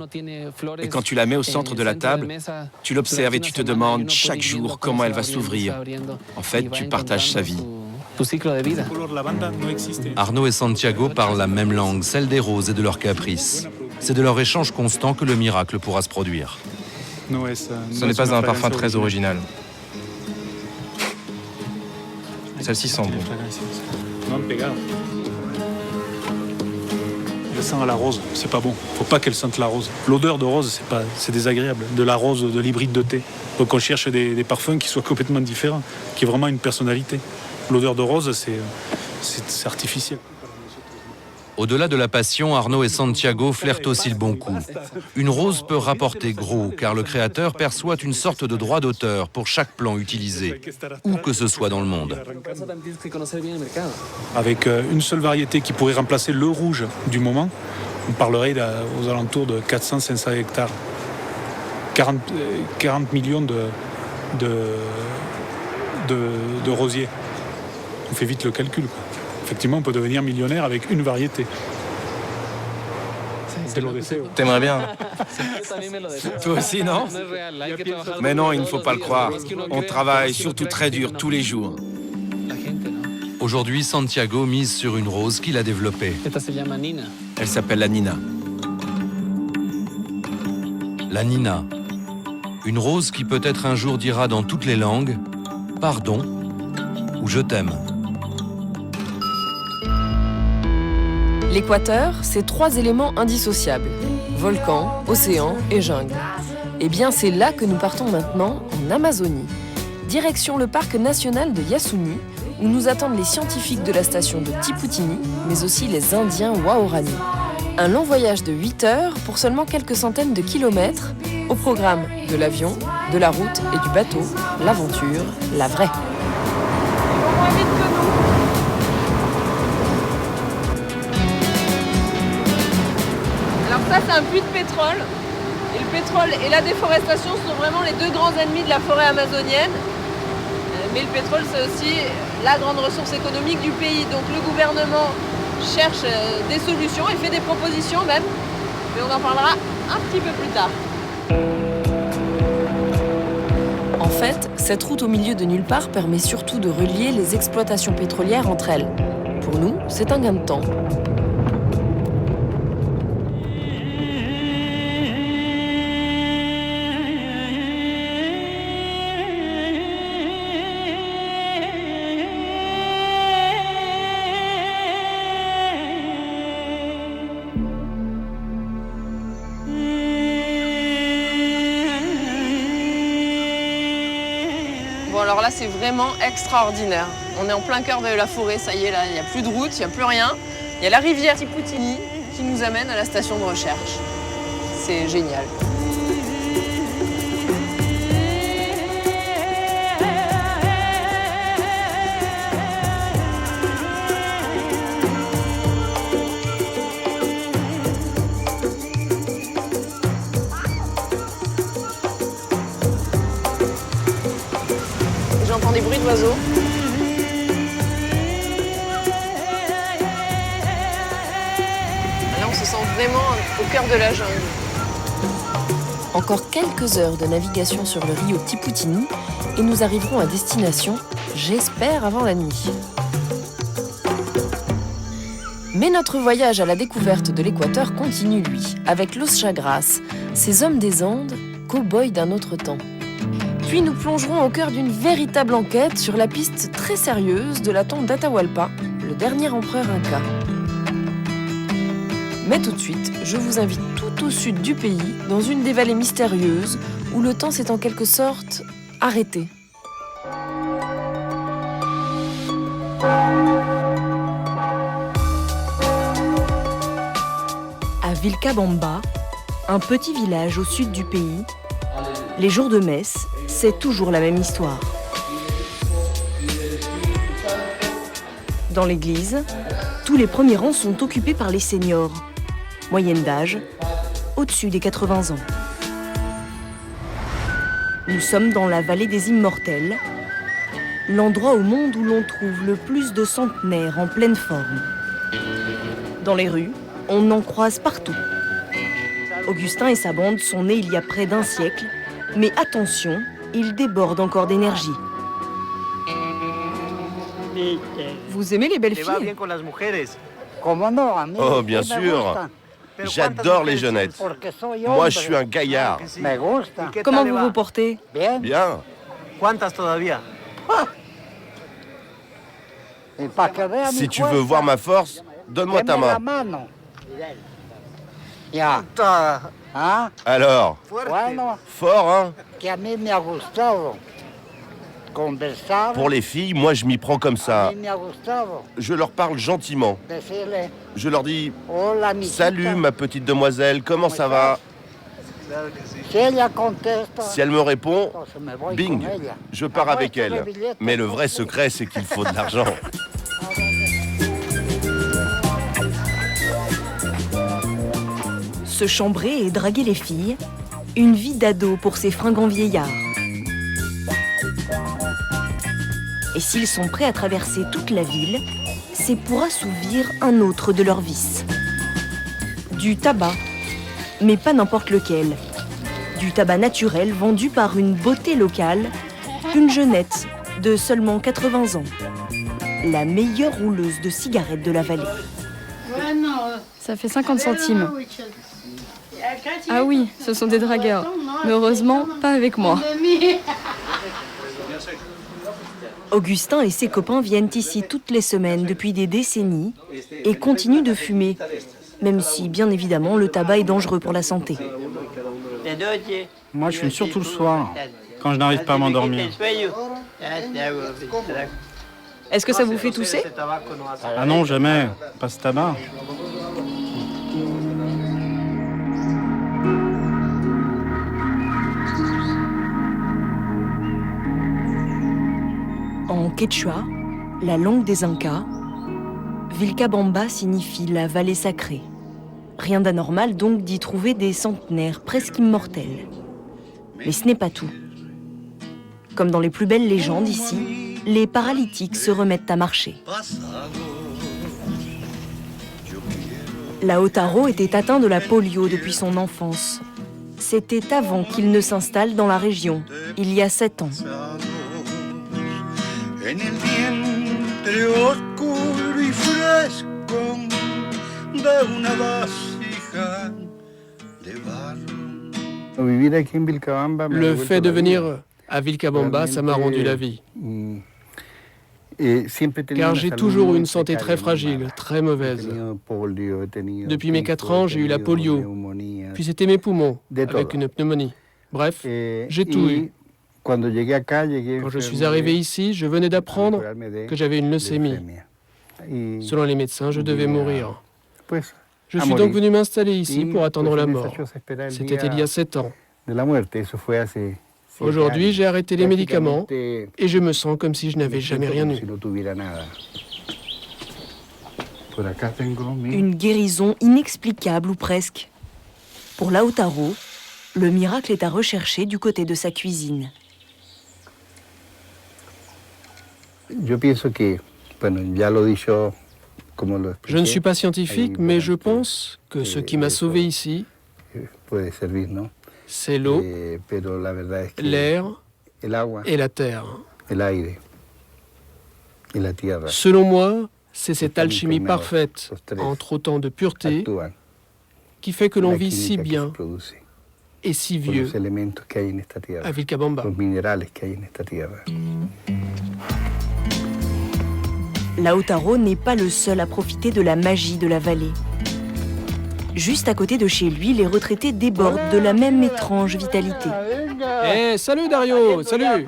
Et quand tu la mets au centre de la table, tu l'observes et tu te demandes chaque jour comment elle va s'ouvrir. En fait, tu partages sa vie. Arnaud et Santiago parlent la même langue, celle des roses et de leurs caprices. C'est de leur échange constant que le miracle pourra se produire. Ce n'est pas un parfum très original. Celle-ci sent bon. Elle sent à la rose, c'est pas bon. Faut pas qu'elle sente la rose. L'odeur de rose, c'est désagréable. De la rose, de l'hybride de thé. Donc on cherche des parfums qui soient complètement différents, qui aient vraiment une personnalité. L'odeur de rose, c'est artificiel. Au-delà de la passion, Arnaud et Santiago flirtent aussi le bon coup. Une rose peut rapporter gros, car le créateur perçoit une sorte de droit d'auteur pour chaque plan utilisé, où que ce soit dans le monde. Avec une seule variété qui pourrait remplacer le rouge du moment, on parlerait aux alentours de 400-500 hectares. 40 millions de rosiers. On fait vite le calcul, quoi. Effectivement, on peut devenir millionnaire avec une variété. T'aimerais bien. Toi aussi, non? Mais non, il ne faut pas le croire. On travaille surtout très dur tous les jours. Aujourd'hui, Santiago mise sur une rose qu'il a développée. Elle s'appelle la Nina. La Nina. Une rose qui peut-être un jour dira dans toutes les langues « Pardon » ou « Je t'aime ». L'équateur, c'est 3 éléments indissociables. Volcan, océan et jungle. Eh bien, c'est là que nous partons maintenant, en Amazonie. Direction le parc national de Yasuni, où nous attendent les scientifiques de la station de Tiputini, mais aussi les Indiens Waorani. Un long voyage de 8 heures pour seulement quelques centaines de kilomètres. Au programme de l'avion, de la route et du bateau, l'aventure, la vraie. Ça, c'est un puits de pétrole. Et le pétrole et la déforestation sont vraiment les 2 grands ennemis de la forêt amazonienne. Mais le pétrole, c'est aussi la grande ressource économique du pays. Donc le gouvernement cherche des solutions et fait des propositions même. Mais on en parlera un petit peu plus tard. En fait, cette route au milieu de nulle part permet surtout de relier les exploitations pétrolières entre elles. Pour nous, c'est un gain de temps. Bon, alors là, c'est vraiment extraordinaire. On est en plein cœur de la forêt, ça y est, là, il n'y a plus de route, il n'y a plus rien. Il y a la rivière Tiputini qui nous amène à la station de recherche. C'est génial. J'entends des bruits d'oiseaux. Là, on se sent vraiment au cœur de la jungle. Encore quelques heures de navigation sur le rio Tiputini et nous arriverons à destination, j'espère avant la nuit. Mais notre voyage à la découverte de l'Équateur continue, lui, avec Los Chagras, ces hommes des Andes, cow-boys d'un autre temps. Puis nous plongerons au cœur d'une véritable enquête sur la piste très sérieuse de la tombe d'Atahualpa, le dernier empereur inca. Mais tout de suite, je vous invite tout au sud du pays, dans une des vallées mystérieuses, où le temps s'est en quelque sorte arrêté. À Vilcabamba, un petit village au sud du pays, les jours de messe, c'est toujours la même histoire. Dans l'église, tous les premiers rangs sont occupés par les seniors, moyenne d'âge, au-dessus des 80 ans. Nous sommes dans la vallée des Immortels, l'endroit au monde où l'on trouve le plus de centenaires en pleine forme. Dans les rues, on en croise partout. Augustin et sa bande sont nés il y a près d'1 siècle, mais attention, ils débordent encore d'énergie. Vous aimez les belles filles? Oh, bien sûr. J'adore les jeunettes. Moi, je suis un gaillard. Comment vous vous portez? Bien. Si tu veux voir ma force, donne-moi ta main. Alors, fort, hein? Pour les filles, moi je m'y prends comme ça. Je leur parle gentiment. Je leur dis « Salut ma petite demoiselle, comment ça va ?» Si elle me répond, bing, je pars avec elle. Mais le vrai secret, c'est qu'il faut de l'argent. Se chambrer et draguer les filles, une vie d'ado pour ces fringants vieillards. Et s'ils sont prêts à traverser toute la ville, c'est pour assouvir un autre de leurs vices. Du tabac, mais pas n'importe lequel. Du tabac naturel vendu par une beauté locale, une jeunette de seulement 80 ans. La meilleure rouleuse de cigarettes de la vallée. Ça fait 50 centimes. Ah oui, ce sont des dragueurs. Mais heureusement, pas avec moi. Augustin et ses copains viennent ici toutes les semaines depuis des décennies et continuent de fumer, même si, bien évidemment, le tabac est dangereux pour la santé. Moi, je fume surtout le soir, quand je n'arrive pas à m'endormir. Est-ce que ça vous fait tousser? Ah non, jamais. Pas ce tabac. En quechua, la langue des Incas, Vilcabamba signifie la vallée sacrée. Rien d'anormal donc d'y trouver des centenaires presque immortels. Mais ce n'est pas tout. Comme dans les plus belles légendes ici, les paralytiques se remettent à marcher. Lautaro était atteint de la polio depuis son enfance. C'était avant qu'il ne s'installe dans la région, il y a 7 ans. Le fait de venir à Vilcabamba, ça m'a rendu la vie. Car j'ai toujours eu une santé très fragile, très mauvaise. Depuis mes 4 ans, j'ai eu la polio, puis c'était mes poumons, avec une pneumonie. Bref, j'ai tout eu. Quand je suis arrivé ici, je venais d'apprendre que j'avais une leucémie. Selon les médecins, je devais mourir. Je suis donc venu m'installer ici pour attendre la mort. C'était il y a 7 ans. Aujourd'hui, j'ai arrêté les médicaments et je me sens comme si je n'avais jamais rien eu. Une guérison inexplicable ou presque. Pour Lautaro, le miracle est à rechercher du côté de sa cuisine. Je ne suis pas scientifique, mais je pense que ce qui m'a sauvé ici, c'est l'eau, l'air et la terre. Selon moi, c'est cette alchimie parfaite, entre autant de pureté, qui fait que l'on vit si bien et si vieux à Vilcabamba. Lautaro n'est pas le seul à profiter de la magie de la vallée. Juste à côté de chez lui, les retraités débordent de la même étrange vitalité. Eh, salut Dario, salut!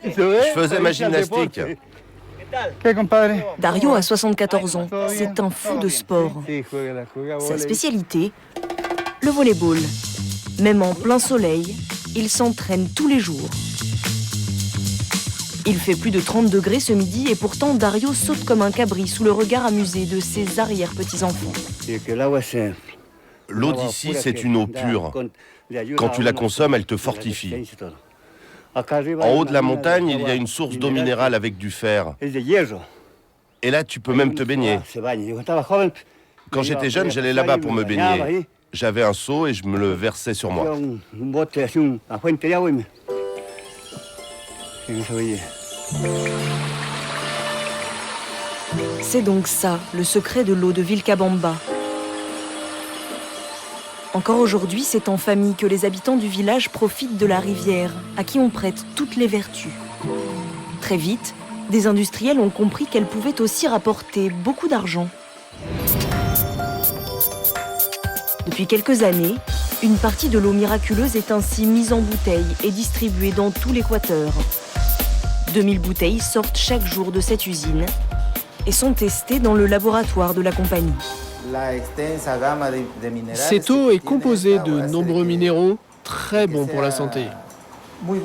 Je faisais ma gymnastique. Dario a 74 ans, c'est un fou de sport. Sa spécialité, le volley-ball. Même en plein soleil, il s'entraîne tous les jours. Il fait plus de 30 degrés ce midi et pourtant Dario saute comme un cabri sous le regard amusé de ses arrière-petits-enfants. L'eau d'ici, c'est une eau pure. Quand tu la consommes, elle te fortifie. En haut de la montagne, il y a une source d'eau minérale avec du fer. Et là, tu peux même te baigner. Quand j'étais jeune, j'allais là-bas pour me baigner. J'avais un seau et je me le versais sur moi. C'est donc ça, le secret de l'eau de Vilcabamba. Encore aujourd'hui, c'est en famille que les habitants du village profitent de la rivière, à qui on prête toutes les vertus. Très vite, des industriels ont compris qu'elle pouvait aussi rapporter beaucoup d'argent. Depuis quelques années, une partie de l'eau miraculeuse est ainsi mise en bouteilles et distribuée dans tout l'Équateur. 2000 bouteilles sortent chaque jour de cette usine et sont testées dans le laboratoire de la compagnie. Cette eau est composée de nombreux minéraux très bons pour la santé. Le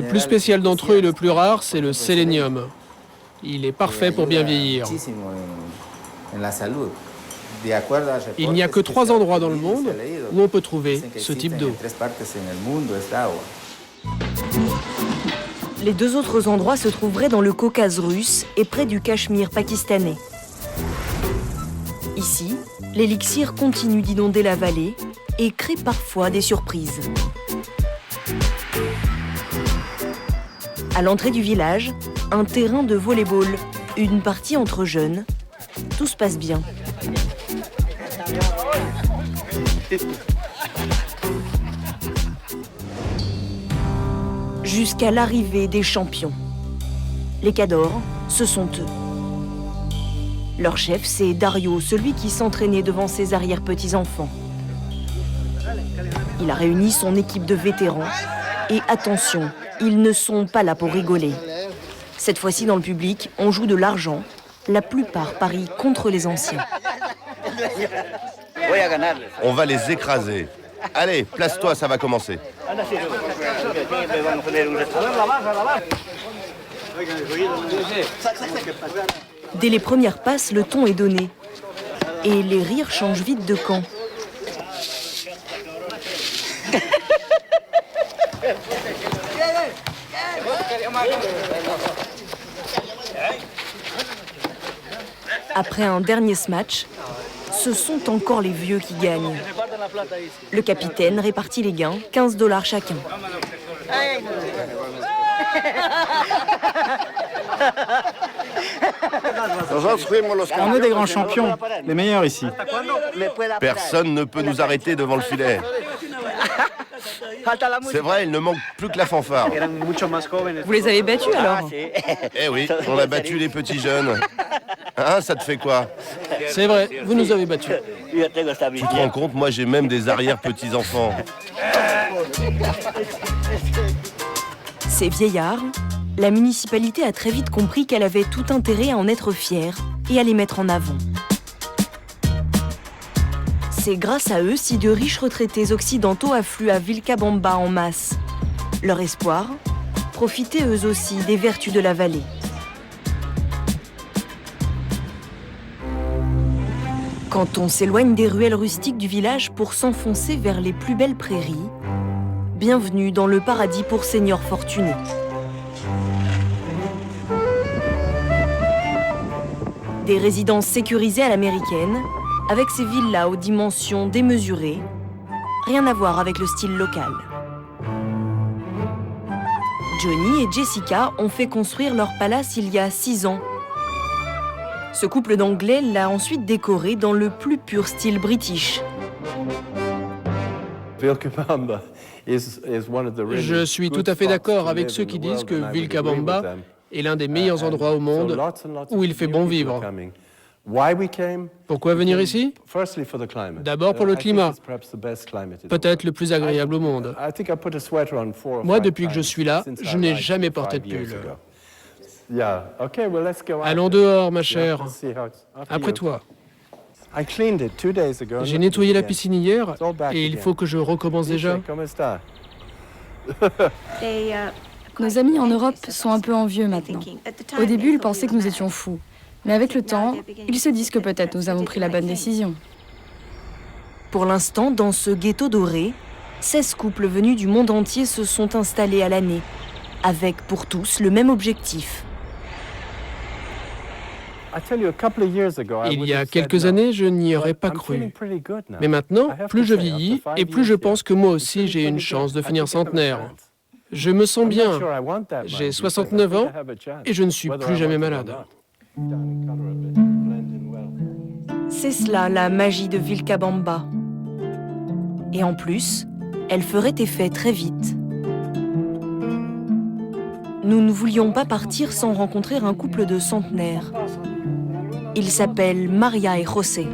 plus spécial d'entre eux et le plus rare, c'est le sélénium. Il est parfait pour bien vieillir. Il n'y a que 3 endroits dans le monde où on peut trouver ce type d'eau. Les 2 autres endroits se trouveraient dans le Caucase russe et près du Cachemire pakistanais. Ici, l'élixir continue d'inonder la vallée et crée parfois des surprises. À l'entrée du village, un terrain de volley-ball, une partie entre jeunes. Tout se passe bien. Jusqu'à l'arrivée des champions. Les Cadors, ce sont eux. Leur chef, c'est Dario, celui qui s'entraînait devant ses arrière-petits-enfants. Il a réuni son équipe de vétérans. Et attention, ils ne sont pas là pour rigoler. Cette fois-ci, dans le public, on joue de l'argent. La plupart parient contre les anciens. On va les écraser. Allez, place-toi, ça va commencer. Dès les premières passes, le ton est donné. Et les rires changent vite de camp. Après un dernier match, ce sont encore les vieux qui gagnent. Le capitaine répartit les gains, $15 chacun. On est des grands champions, les meilleurs ici. Personne ne peut nous arrêter devant le filet. C'est vrai, il ne manque plus que la fanfare. Vous les avez battus alors? Eh oui, on a battu les petits jeunes. Hein, ça te fait quoi? C'est vrai, vous nous avez battus. Tu te rends compte, moi j'ai même des arrière-petits-enfants. Ces vieillards, la municipalité a très vite compris qu'elle avait tout intérêt à en être fière et à les mettre en avant. C'est grâce à eux si de riches retraités occidentaux affluent à Vilcabamba en masse. Leur espoir, profiter eux aussi des vertus de la vallée. Quand on s'éloigne des ruelles rustiques du village pour s'enfoncer vers les plus belles prairies, bienvenue dans le paradis pour seigneurs fortunés. Des résidences sécurisées à l'américaine, avec ces villas aux dimensions démesurées, rien à voir avec le style local. Johnny et Jessica ont fait construire leur palace il y a 6 ans. Ce couple d'Anglais l'a ensuite décoré dans le plus pur style british. Je suis tout à fait d'accord avec ceux qui disent que Vilcabamba est l'un des meilleurs endroits au monde où il fait bon vivre. Pourquoi venir ici? D'abord pour le climat, peut-être le plus agréable au monde. Moi, depuis que je suis là, je n'ai jamais porté de pull. Allons dehors, ma chère. Après toi. J'ai nettoyé la piscine hier et il faut que je recommence déjà. Nos amis en Europe sont un peu envieux maintenant. Au début, ils pensaient que nous étions fous. Mais avec le temps, ils se disent que peut-être nous avons pris la bonne décision. Pour l'instant, dans ce ghetto doré, 16 couples venus du monde entier se sont installés à l'année, avec pour tous le même objectif. Il y a quelques années, je n'y aurais pas cru. Mais maintenant, plus je vieillis et plus je pense que moi aussi j'ai une chance de finir centenaire. Je me sens bien. J'ai 69 ans et je ne suis plus jamais malade. C'est cela la magie de Vilcabamba. Et en plus, elle ferait effet très vite. Nous ne voulions pas partir sans rencontrer un couple de centenaires. Ils s'appellent Maria et José.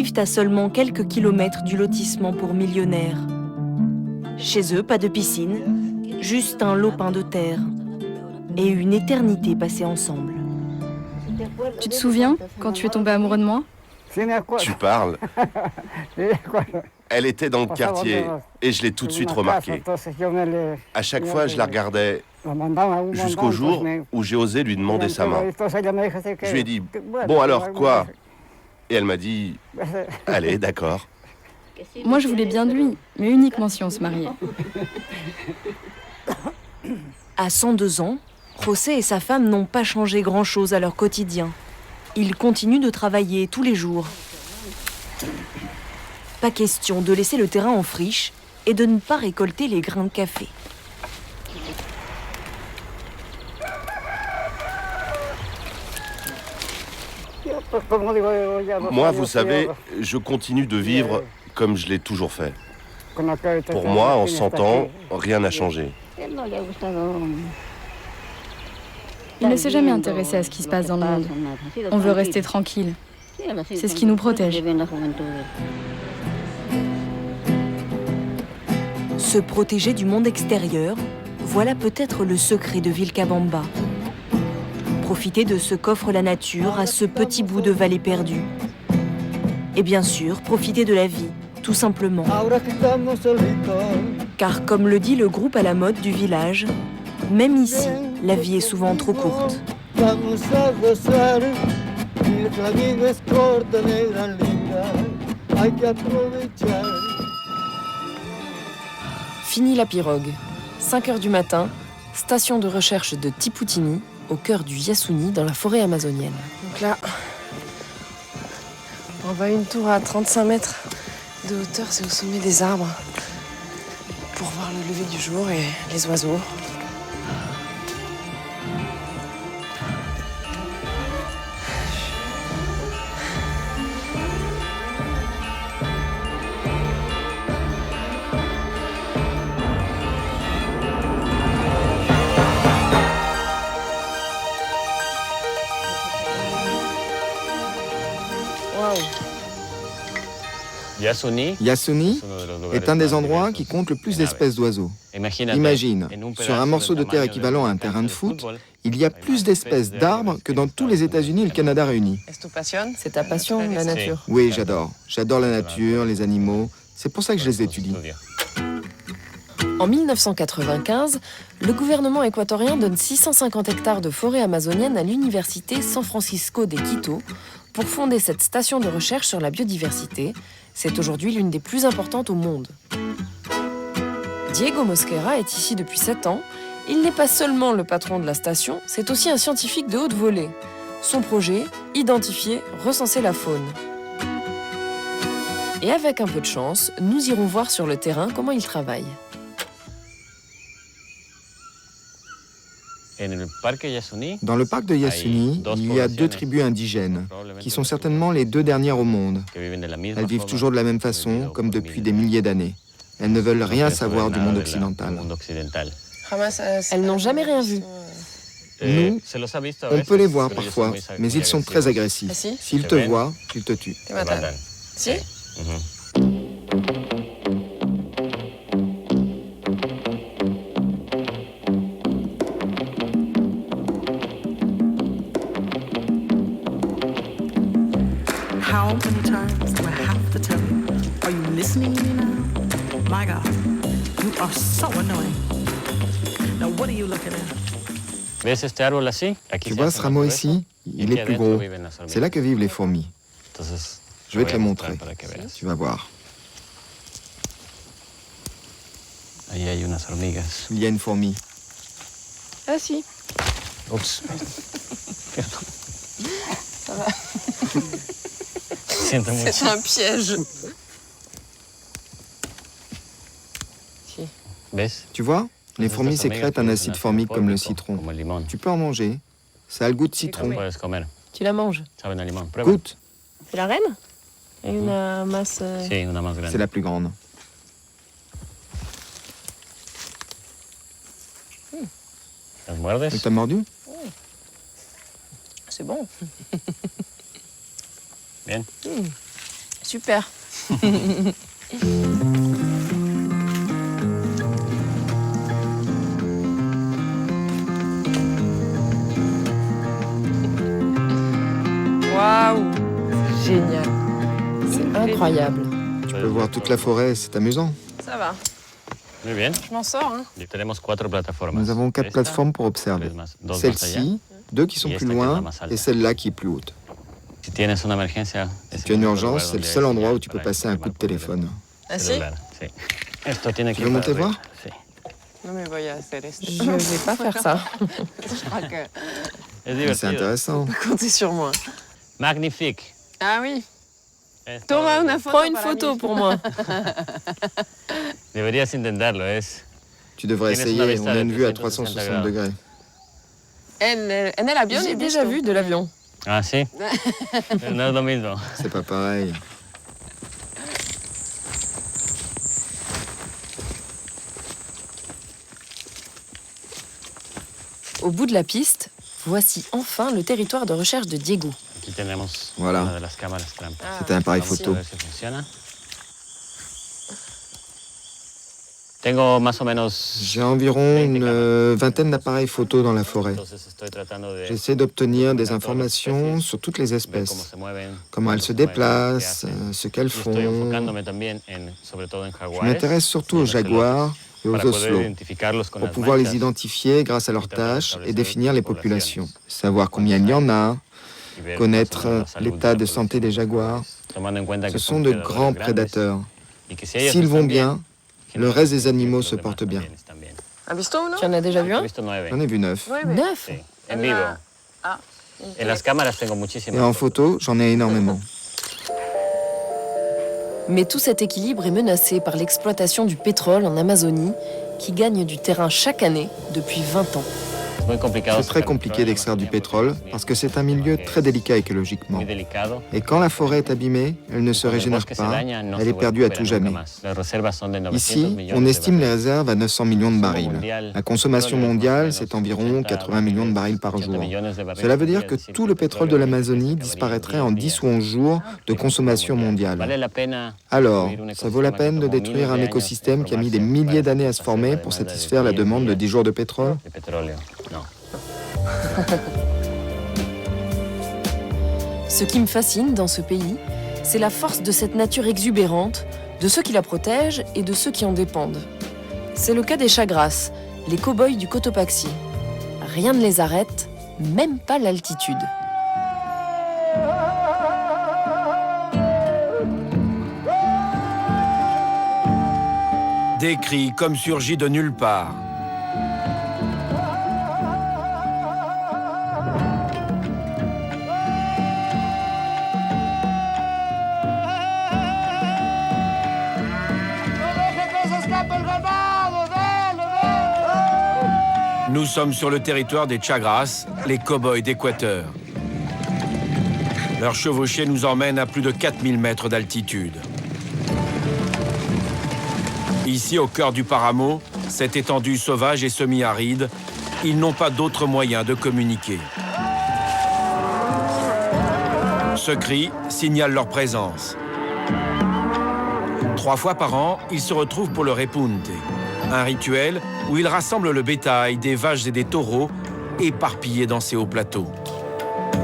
vivent à seulement quelques kilomètres du lotissement pour millionnaires. Chez eux, pas de piscine, juste un lopin de terre et une éternité passée ensemble. Tu te souviens quand tu es tombé amoureux de moi? Tu parles. Elle était dans le quartier et je l'ai tout de suite remarqué. À chaque fois, je la regardais jusqu'au jour où j'ai osé lui demander sa main. Je lui ai dit « Bon alors, quoi ?» Et elle m'a dit « Allez, d'accord. » Moi, je voulais bien de lui, mais uniquement si on se mariait. À 102 ans, José et sa femme n'ont pas changé grand-chose à leur quotidien. Ils continuent de travailler tous les jours. Pas question de laisser le terrain en friche et de ne pas récolter les grains de café. Moi, vous savez, je continue de vivre comme je l'ai toujours fait. Pour moi, en 100 ans, rien n'a changé. Il ne s'est jamais intéressé à ce qui se passe dans le monde. On veut rester tranquille. C'est ce qui nous protège. Se protéger du monde extérieur, voilà peut-être le secret de Vilcabamba. Profiter de ce qu'offre la nature à ce petit bout de vallée perdue. Et bien sûr, profiter de la vie, tout simplement. Car comme le dit le groupe à la mode du village, même ici, la vie est souvent trop courte. Fini la pirogue. 5 heures du matin, station de recherche de Tiputini, au cœur du Yasuni, dans la forêt amazonienne. Donc là, on va une tour à 35 mètres de hauteur, c'est au sommet des arbres, pour voir le lever du jour et les oiseaux. Yasuni est un des endroits qui compte le plus d'espèces d'oiseaux. Imagine, sur un morceau de terre équivalent à un terrain de foot, il y a plus d'espèces d'arbres que dans tous les États-Unis et le Canada réunis. C'est ta passion, la nature? Oui, j'adore. J'adore la nature, les animaux. C'est pour ça que je les étudie. En 1995, le gouvernement équatorien donne 650 hectares de forêt amazonienne à l'université San Francisco de Quito pour fonder cette station de recherche sur la biodiversité. C'est aujourd'hui l'une des plus importantes au monde. Diego Mosquera est ici depuis 7 ans. Il n'est pas seulement le patron de la station, c'est aussi un scientifique de haute volée. Son projet, identifier, recenser la faune. Et avec un peu de chance, nous irons voir sur le terrain comment il travaille. Dans le parc de Yasuni, il y a 2 tribus indigènes, qui sont certainement les 2 dernières au monde. Elles vivent toujours de la même façon, comme depuis des milliers d'années. Elles ne veulent rien savoir du monde occidental. Elles n'ont jamais rien vu. Nous, on peut les voir parfois, mais ils sont très agressifs. Ah si? S'ils te voient, ils te tuent. Si? How many times do I have to tell you? Are you listening to me now? My God, you are so annoying. Now what are you looking at? Tu vois ce rameau ici? Il est plus gros. C'est là que vivent les fourmis. Je vais te le montrer. Tu vas voir. Il y a une fourmi. Ah si. Oups. C'est un piège. Tu vois? Les fourmis sécrètent un acide formique comme le citron. Tu peux en manger. Ça a le goût de citron. Tu la manges? Goûte. C'est la reine? Et une masse... C'est la plus grande. Elle t'a mordu? C'est bon. Super. Waouh, c'est génial. C'est incroyable. Tu peux voir toute la forêt, c'est amusant. Ça va. Je m'en sors, hein. Nous avons 4 plateformes pour observer. Celle-ci, 2 qui sont plus loin, et celle-là qui est plus haute. Si tu as une urgence, c'est le seul endroit où tu peux passer un coup de téléphone. Ah si? Tu veux monter voir? Je ne vais pas faire ça. Je crois que... C'est intéressant. Comptez sur moi. Magnifique. Ah oui. Prends une photo pour moi. Tu devrais essayer, on a une vue à 360 degrés. En el avión j'ai déjà vu de l'avion. Ah si? No es lo mismo. C'est pas pareil. Au bout de la piste, voici enfin le territoire de recherche de Diego. Voilà. C'était un appareil photo. J'ai environ une vingtaine d'appareils photo dans la forêt. J'essaie d'obtenir des informations sur toutes les espèces, comment elles se déplacent, ce qu'elles font. Je m'intéresse surtout aux jaguars et aux oslots, pour pouvoir les identifier grâce à leurs tâches et définir les populations, savoir combien il y en a, connaître l'état de santé des jaguars. Ce sont de grands prédateurs. S'ils vont bien, le reste des animaux se portent bien. Tu en as déjà vu un? J'en ai vu 9. 9? Et en photo, j'en ai énormément. Mais tout cet équilibre est menacé par l'exploitation du pétrole en Amazonie, qui gagne du terrain chaque année depuis 20 ans. C'est très compliqué d'extraire du pétrole parce que c'est un milieu très délicat écologiquement. Et quand la forêt est abîmée, elle ne se régénère pas, elle est perdue à tout jamais. Ici, on estime les réserves à 900 millions de barils. La consommation mondiale, c'est environ 80 millions de barils par jour. Cela veut dire que tout le pétrole de l'Amazonie disparaîtrait en 10 ou 11 jours de consommation mondiale. Alors, ça vaut la peine de détruire un écosystème qui a mis des milliers d'années à se former pour satisfaire la demande de 10 jours de pétrole? Ce qui me fascine dans ce pays, c'est la force de cette nature exubérante, de ceux qui la protègent et de ceux qui en dépendent. C'est le cas des Chagras, les cow-boys du Cotopaxi. Rien ne les arrête, même pas l'altitude. Des cris comme surgis de nulle part. Nous sommes sur le territoire des Chagras, les cow-boys d'Équateur. Leur chevauchée nous emmène à plus de 4000 mètres d'altitude. Ici, au cœur du Páramo, cette étendue sauvage et semi-aride, ils n'ont pas d'autre moyen de communiquer. Ce cri signale leur présence. 3 fois par an, ils se retrouvent pour le repunte, un rituel où ils rassemblent le bétail, des vaches et des taureaux éparpillés dans ces hauts plateaux.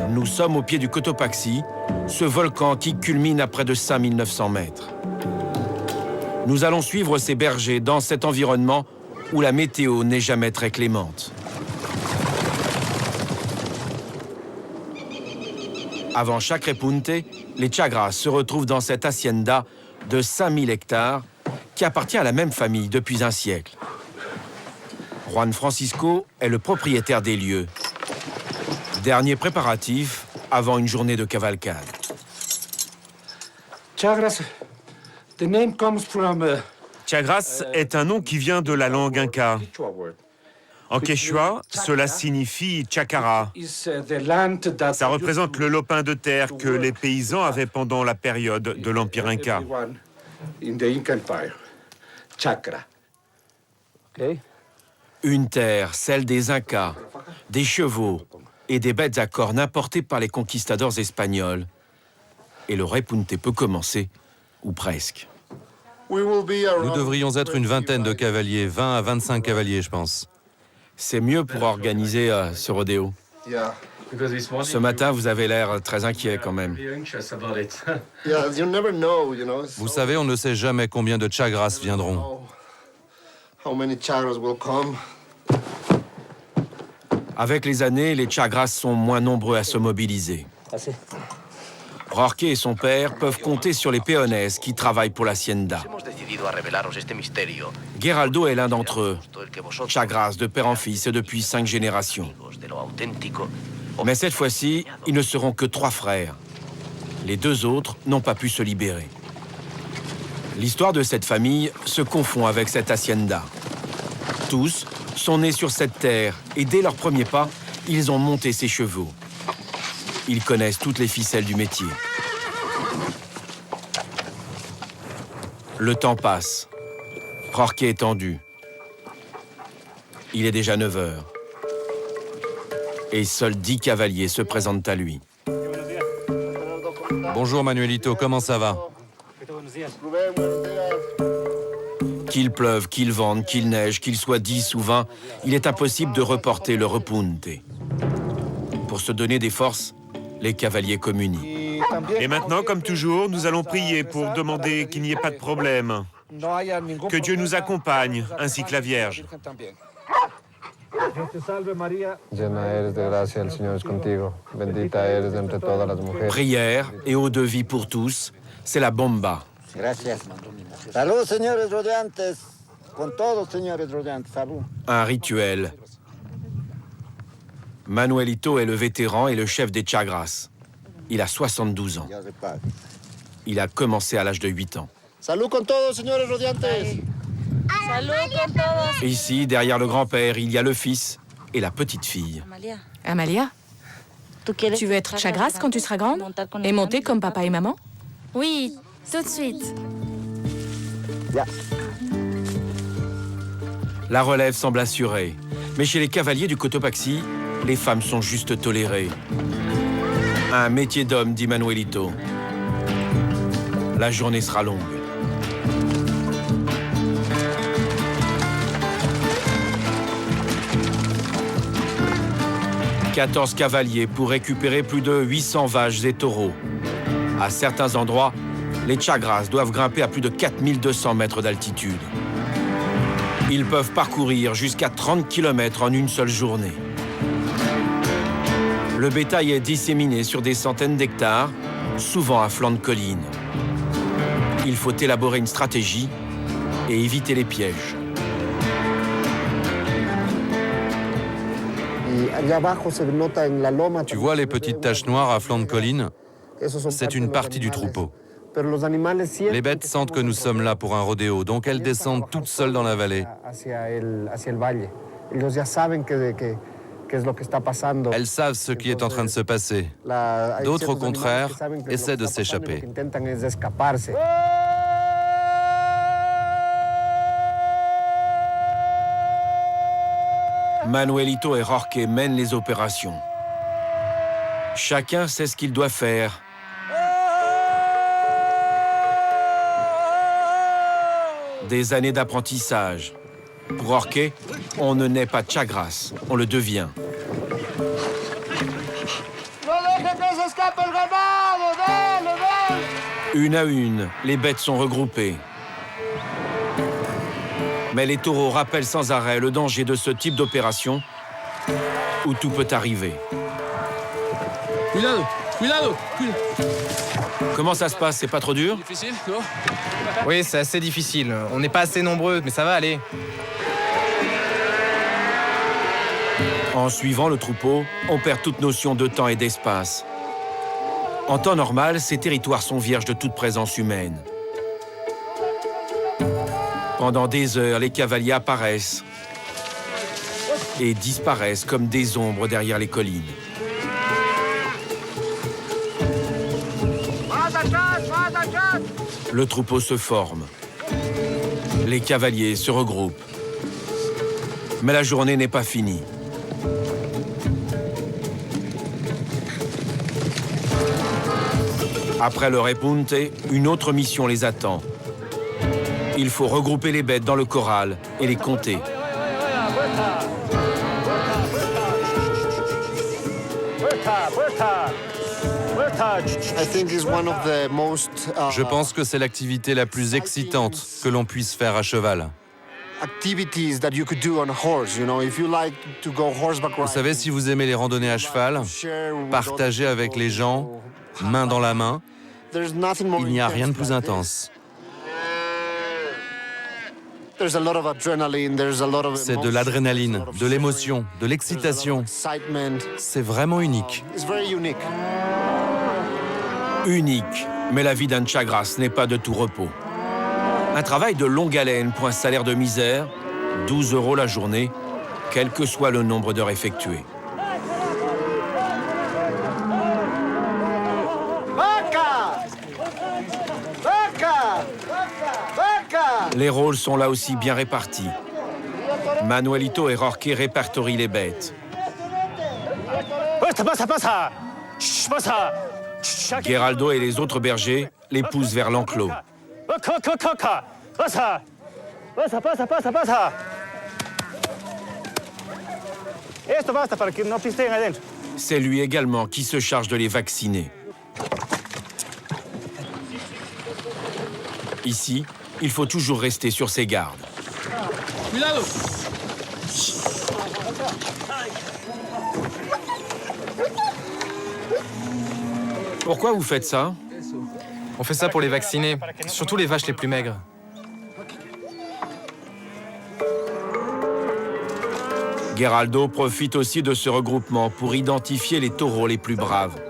Nous sommes au pied du Cotopaxi, ce volcan qui culmine à près de 5900 mètres. Nous allons suivre ces bergers dans cet environnement où la météo n'est jamais très clémente. Avant chaque repunte, les Chagras se retrouvent dans cette hacienda de 5000 hectares qui appartient à la même famille depuis un siècle. Juan Francisco est le propriétaire des lieux. Dernier préparatif avant une journée de cavalcade. Chagras, the name comes from Chagras est un nom qui vient de la langue inca. En quechua, cela signifie chacara. Ça représente le lopin de terre que les paysans avaient pendant la période de l'Empire inca. Une terre, celle des Incas, des chevaux et des bêtes à cornes importées par les conquistadors espagnols. et le repunte peut commencer, ou presque. Nous devrions être une vingtaine de cavaliers, 20 à 25 cavaliers, je pense. C'est mieux pour organiser ce rodéo. Ce matin, vous avez l'air très inquiet quand même. Vous savez, on ne sait jamais combien de Chagras viendront. Avec les années, les Chagras sont moins nombreux à se mobiliser. Rorqué et son père peuvent compter sur les peones qui travaillent pour l'hacienda. Geraldo est l'un d'entre eux, Chagras de père en fils et depuis 5 générations. Mais cette fois-ci, ils ne seront que 3 frères. Les 2 autres n'ont pas pu se libérer. L'histoire de cette famille se confond avec cette hacienda. Tous sont nés sur cette terre et dès leurs premiers pas, ils ont monté ces chevaux. Ils connaissent toutes les ficelles du métier. Le temps passe. Rorqué est tendu. Il est déjà 9 heures. Et seuls 10 cavaliers se présentent à lui. Bonjour Manuelito, comment ça va? Qu'il pleuve, qu'il vente, qu'il neige, qu'il soit 10 ou 20, il est impossible de reporter le repunte. Pour se donner des forces, les cavaliers communient. Et maintenant, comme toujours, nous allons prier pour demander qu'il n'y ait pas de problème. Que Dieu nous accompagne, ainsi que la Vierge. Prière et eau de vie pour tous, c'est la bomba. Un rituel. Manuelito est le vétéran et le chef des Chagras. Il a 72 ans. Il a commencé à l'âge de 8 ans. Salud con todos, señores rodiantes. Ici, derrière le grand-père, il y a le fils et la petite-fille. Amalia, tu veux être Chagras quand tu seras grande? Et monter comme papa et maman? Oui, tout de suite. La relève semble assurée. Mais chez les cavaliers du Cotopaxi, les femmes sont juste tolérées. Un métier d'homme, dit Manuelito. La journée sera longue. « 14 cavaliers pour récupérer plus de 800 vaches et taureaux. À certains endroits, les Chagras doivent grimper à plus de 4200 mètres d'altitude. Ils peuvent parcourir jusqu'à 30 km en une seule journée. Le bétail est disséminé sur des centaines d'hectares, souvent à flanc de colline. Il faut élaborer une stratégie et éviter les pièges. Tu vois les petites taches noires à flanc de colline? C'est une partie du troupeau. Les bêtes sentent que nous sommes là pour un rodéo, donc elles descendent toutes seules dans la vallée. Elles savent ce qui est en train de se passer. D'autres, au contraire, essaient de s'échapper. Manuelito et Rorqué mènent les opérations. Chacun sait ce qu'il doit faire. Des années d'apprentissage. Pour Rorqué, on ne naît pas Chagras, on le devient. Une à une, les bêtes sont regroupées. Mais les taureaux rappellent sans arrêt le danger de ce type d'opération où tout peut arriver. Cuidado, cuidado, cuidado. Comment ça se passe? C'est pas trop dur? Difficile, non? Oui, c'est assez difficile. On n'est pas assez nombreux, mais ça va aller. En suivant le troupeau, on perd toute notion de temps et d'espace. En temps normal, ces territoires sont vierges de toute présence humaine. Pendant des heures, les cavaliers apparaissent et disparaissent comme des ombres derrière les collines. Le troupeau se forme. Les cavaliers se regroupent. Mais la journée n'est pas finie. Après le repunte, une autre mission les attend. Il faut regrouper les bêtes dans le corral et les compter. Je pense que c'est l'activité la plus excitante que l'on puisse faire à cheval. Vous savez, si vous aimez les randonnées à cheval, partager avec les gens, main dans la main, il n'y a rien de plus intense. C'est de l'adrénaline, de l'émotion, de l'excitation. C'est vraiment unique. Unique, mais la vie d'un Chagras n'est pas de tout repos. Un travail de longue haleine pour un salaire de misère, 12 € la journée, quel que soit le nombre d'heures effectuées. Les rôles sont là aussi bien répartis. Manuelito et Jorge répertorient les bêtes. Geraldo et les autres bergers les poussent vers l'enclos. C'est lui également qui se charge de les vacciner. Ici, il faut toujours rester sur ses gardes. Pourquoi vous faites ça? On fait ça pour les vacciner, surtout les vaches les plus maigres. Geraldo profite aussi de ce regroupement pour identifier les taureaux les plus braves.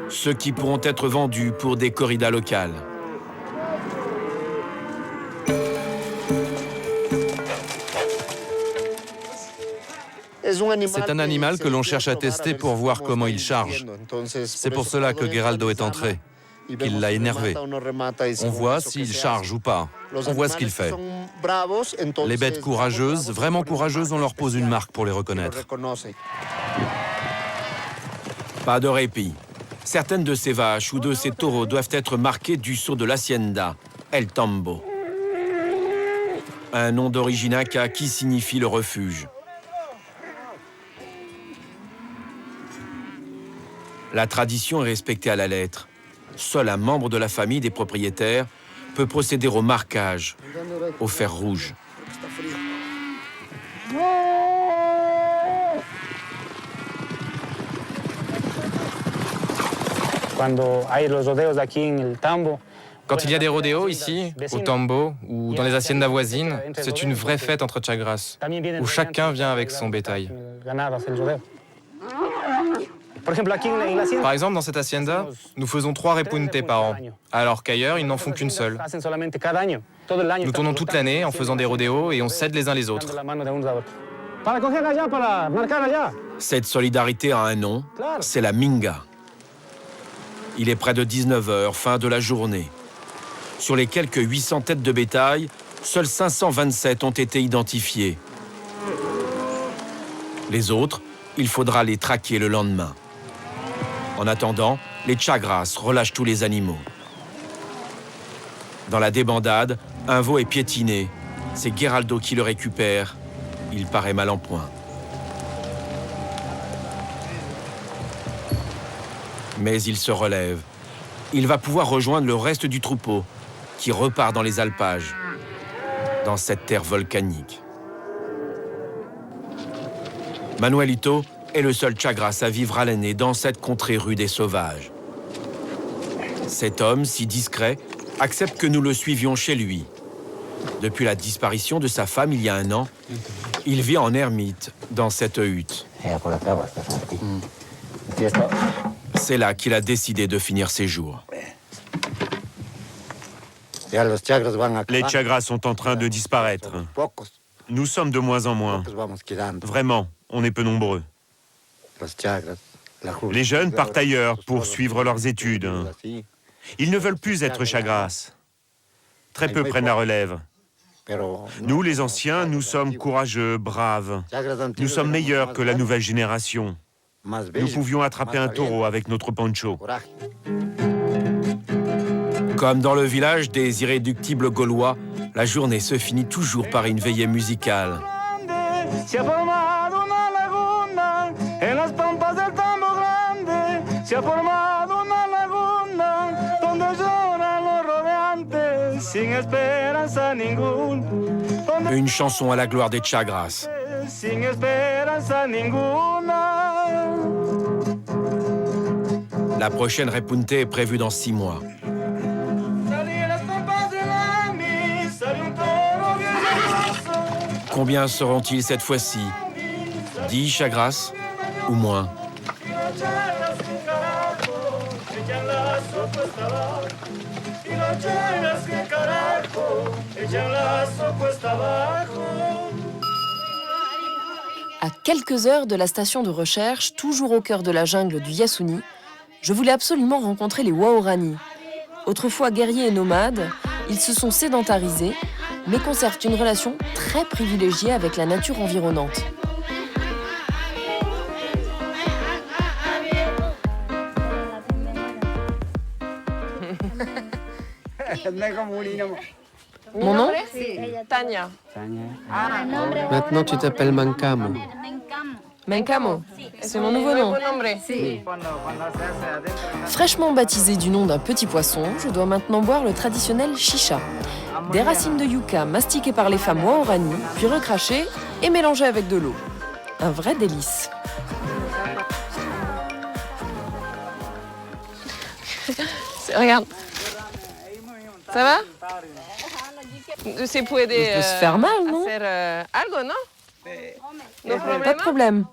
Ceux qui pourront être vendus pour des corridas locales. C'est un animal que l'on cherche à tester pour voir comment il charge. C'est pour cela que Geraldo est entré, qu'il l'a énervé. On voit s'il charge ou pas. On voit ce qu'il fait. Les bêtes courageuses, vraiment courageuses, on leur pose une marque pour les reconnaître. Pas de répit. Certaines de ces vaches ou de ces taureaux doivent être marquées du sceau de l'hacienda, El Tambo. Un nom d'origine inca qui signifie le refuge. La tradition est respectée à la lettre. Seul un membre de la famille des propriétaires peut procéder au marquage, au fer rouge. Quand il y a des rodéos ici, au Tambo ou dans les haciendas voisines, c'est une vraie fête entre Chagras, où chacun vient avec son bétail. Par exemple, dans cette hacienda, nous faisons 3 repuntes par an, alors qu'ailleurs, ils n'en font qu'une seule. Nous tournons toute l'année en faisant des rodéos et on s'aide les uns les autres. Cette solidarité a un nom, c'est la minga. Il est près de 19 h, fin de la journée. Sur les quelques 800 têtes de bétail, seuls 527 ont été identifiées. Les autres, il faudra les traquer le lendemain. En attendant, les Chagras relâchent tous les animaux. Dans la débandade, un veau est piétiné. C'est Geraldo qui le récupère. Il paraît mal en point. Mais il se relève. Il va pouvoir rejoindre le reste du troupeau, qui repart dans les alpages, dans cette terre volcanique. Manuelito est le seul Chagras à vivre à l'année dans cette contrée rude et sauvage. Cet homme, si discret, accepte que nous le suivions chez lui. Depuis la disparition de sa femme il y a 1 an, il vit en ermite dans cette hutte. C'est là qu'il a décidé de finir ses jours. Les Chagras sont en train de disparaître. Nous sommes de moins en moins. Vraiment, on est peu nombreux. Les jeunes partent ailleurs pour suivre leurs études. Ils ne veulent plus être Chagras. Très peu prennent la relève. Nous, les anciens, nous sommes courageux, braves. Nous sommes meilleurs que la nouvelle génération. Nous pouvions attraper un taureau avec notre poncho. Comme dans le village des irréductibles Gaulois, la journée se finit toujours par une veillée musicale. Une chanson à la gloire des Chagras. La prochaine repunte est prévue dans 6 mois. Combien seront-ils cette fois-ci? 10 Chagras ou moins? À quelques heures de la station de recherche, toujours au cœur de la jungle du Yasuni, je voulais absolument rencontrer les Waorani. Autrefois guerriers et nomades, ils se sont sédentarisés, mais conservent une relation très privilégiée avec la nature environnante. Mon nom? Tania. Maintenant, tu t'appelles Mancamo. Mancamo, c'est mon nouveau nom. Fraîchement baptisé du nom d'un petit poisson, je dois maintenant boire le traditionnel chicha. Des racines de yucca mastiquées par les femmes Waorani, puis recrachées et mélangées avec de l'eau. Un vrai délice. Regarde. Ça va? Se puede, Il peut se faire mal, non? Algo, non? Pas de problème.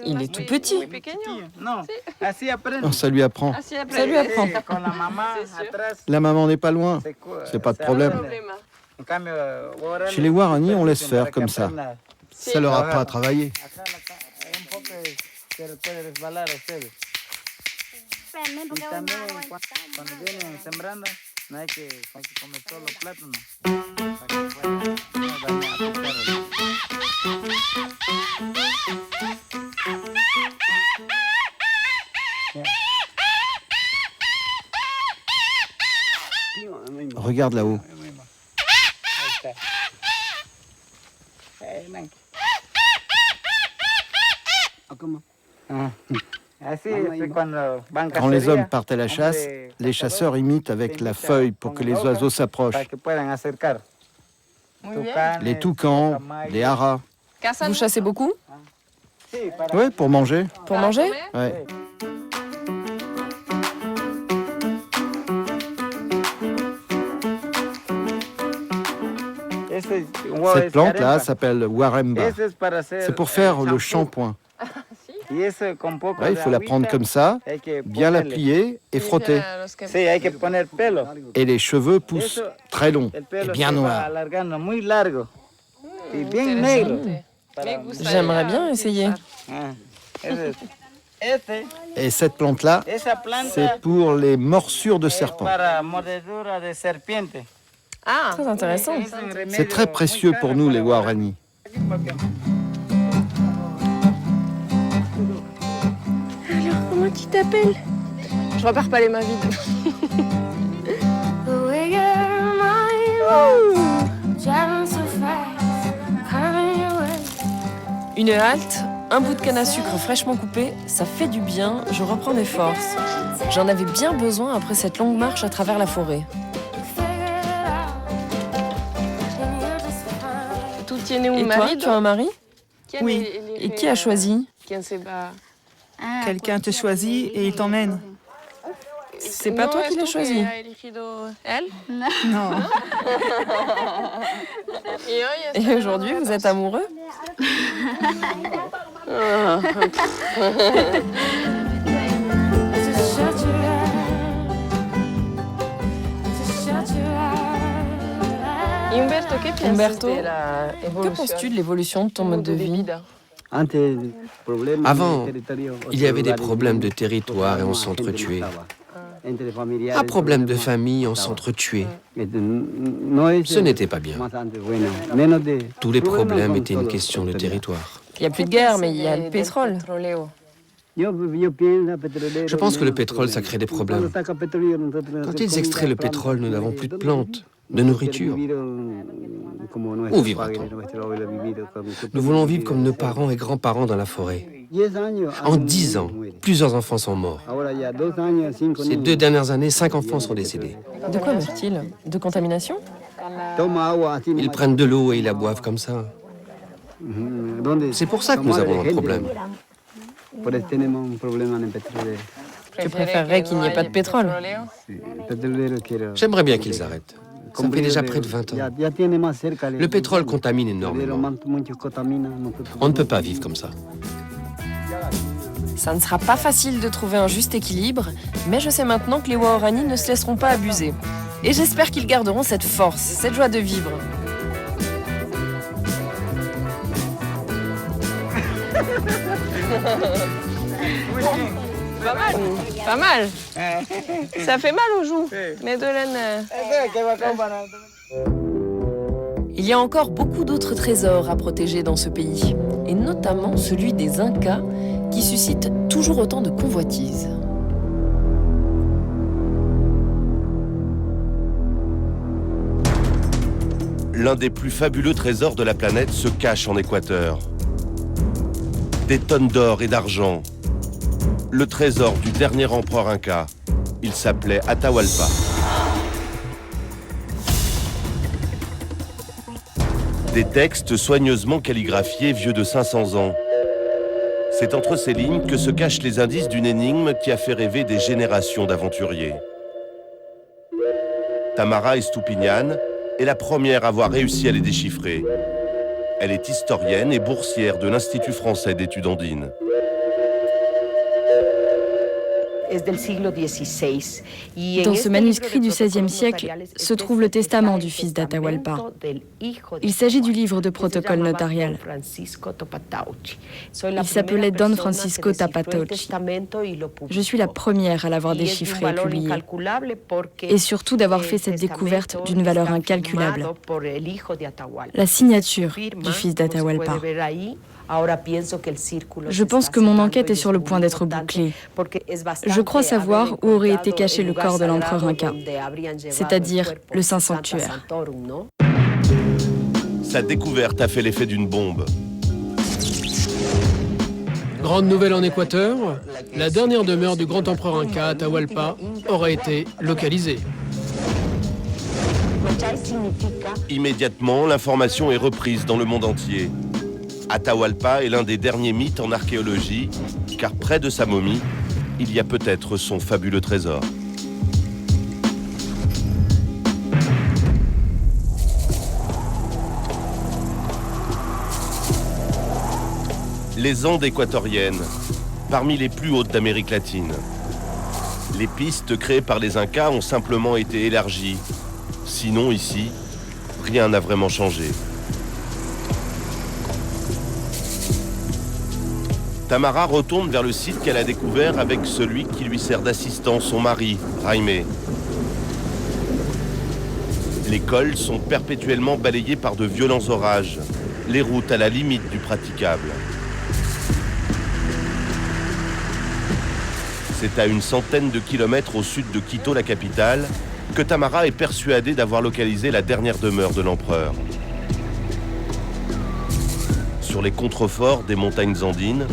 Il est tout petit. Ça lui apprend. Ça lui apprend. La maman n'est pas loin. C'est pas de problème. Chez les Waorani, on laisse faire comme ça. Ça leur apprend à travailler. Regarde là-haut. Quand les hommes partent à la chasse, les chasseurs imitent avec la feuille pour que les oiseaux s'approchent. Les toucans, les haras. Vous chassez beaucoup? Oui, pour manger. Pour manger? Oui. Cette plante-là s'appelle waremba. C'est pour faire le shampoing. Ouais, il faut la prendre comme ça, bien la plier et frotter. Et les cheveux poussent très longs et bien noirs. J'aimerais bien essayer. Et cette plante-là, c'est pour les morsures de serpents. Ah, très intéressant. C'est très précieux pour nous, les Waorani. Alors, comment tu t'appelles? Je repars pas les mains vides. Une halte, un bout de canne à sucre fraîchement coupé, ça fait du bien, je reprends mes forces. J'en avais bien besoin après cette longue marche à travers la forêt. Et toi, tu as un mari? Oui. Et qui a choisi? Quelqu'un te choisit et il t'emmène. C'est pas toi qui l'as choisi? Elle? Non. Et aujourd'hui, vous êtes amoureux? Umberto, que penses-tu de l'évolution de ton mode de vie? Avant, il y avait des problèmes de territoire et on s'entretuait. Un problème de famille, on s'entretuait. Ce n'était pas bien. Tous les problèmes étaient une question de territoire. Il n'y a plus de guerre, mais il y a le pétrole. Je pense que le pétrole, ça crée des problèmes. Quand ils extraient le pétrole, nous n'avons plus de plantes, de nourriture. Où vivra-t-on? Nous voulons vivre comme nos parents et grands-parents dans la forêt. En 10 ans, plusieurs enfants sont morts. Ces 2 dernières années, 5 enfants sont décédés. De quoi meurent-ils? De contamination? Ils prennent de l'eau et ils la boivent comme ça. C'est pour ça que nous avons un problème. Tu préférerais qu'il n'y ait pas de pétrole? J'aimerais bien qu'ils arrêtent. Ça fait déjà près de 20 ans. Le pétrole contamine énormément. On ne peut pas vivre comme ça. Ça ne sera pas facile de trouver un juste équilibre, mais je sais maintenant que les Waorani ne se laisseront pas abuser. Et j'espère qu'ils garderont cette force, cette joie de vivre. Pas mal, pas mal. Ça fait mal aux joues, mais de laine. Il y a encore beaucoup d'autres trésors à protéger dans ce pays, et notamment celui des Incas, qui suscite toujours autant de convoitises. L'un des plus fabuleux trésors de la planète se cache en Équateur. Des tonnes d'or et d'argent. Le trésor du dernier empereur Inca. Il s'appelait Atahualpa. Des textes soigneusement calligraphiés vieux de 500 ans. C'est entre ces lignes que se cachent les indices d'une énigme qui a fait rêver des générations d'aventuriers. Tamara Estupiñán est la première à avoir réussi à les déchiffrer. Elle est historienne et boursière de l'Institut français d'études andines. Dans ce manuscrit du XVIe siècle se trouve le testament du fils d'Atahualpa. Il s'agit du livre de protocole notarial. Il s'appelait Don Francisco Tapatochi. Je suis la première à l'avoir déchiffré et publié. Et surtout d'avoir fait cette découverte d'une valeur incalculable. La signature du fils d'Atahualpa. Je pense que mon enquête est sur le point d'être bouclée. Je crois savoir où aurait été caché le corps de l'empereur Inca, c'est-à-dire le Saint Sanctuaire. Sa découverte a fait l'effet d'une bombe. Grande nouvelle en Équateur, la dernière demeure du grand empereur Inca, Atahualpa, aurait été localisée. Immédiatement, l'information est reprise dans le monde entier. Atahualpa est l'un des derniers mythes en archéologie, car près de sa momie, il y a peut-être son fabuleux trésor. Les Andes équatoriennes, parmi les plus hautes d'Amérique latine. Les pistes créées par les Incas ont simplement été élargies. Sinon, ici, rien n'a vraiment changé. Tamara retourne vers le site qu'elle a découvert avec celui qui lui sert d'assistant, son mari, Jaime. Les cols sont perpétuellement balayés par de violents orages, les routes à la limite du praticable. C'est à une centaine de kilomètres au sud de Quito, la capitale, que Tamara est persuadée d'avoir localisé la dernière demeure de l'empereur. Sur les contreforts des montagnes andines,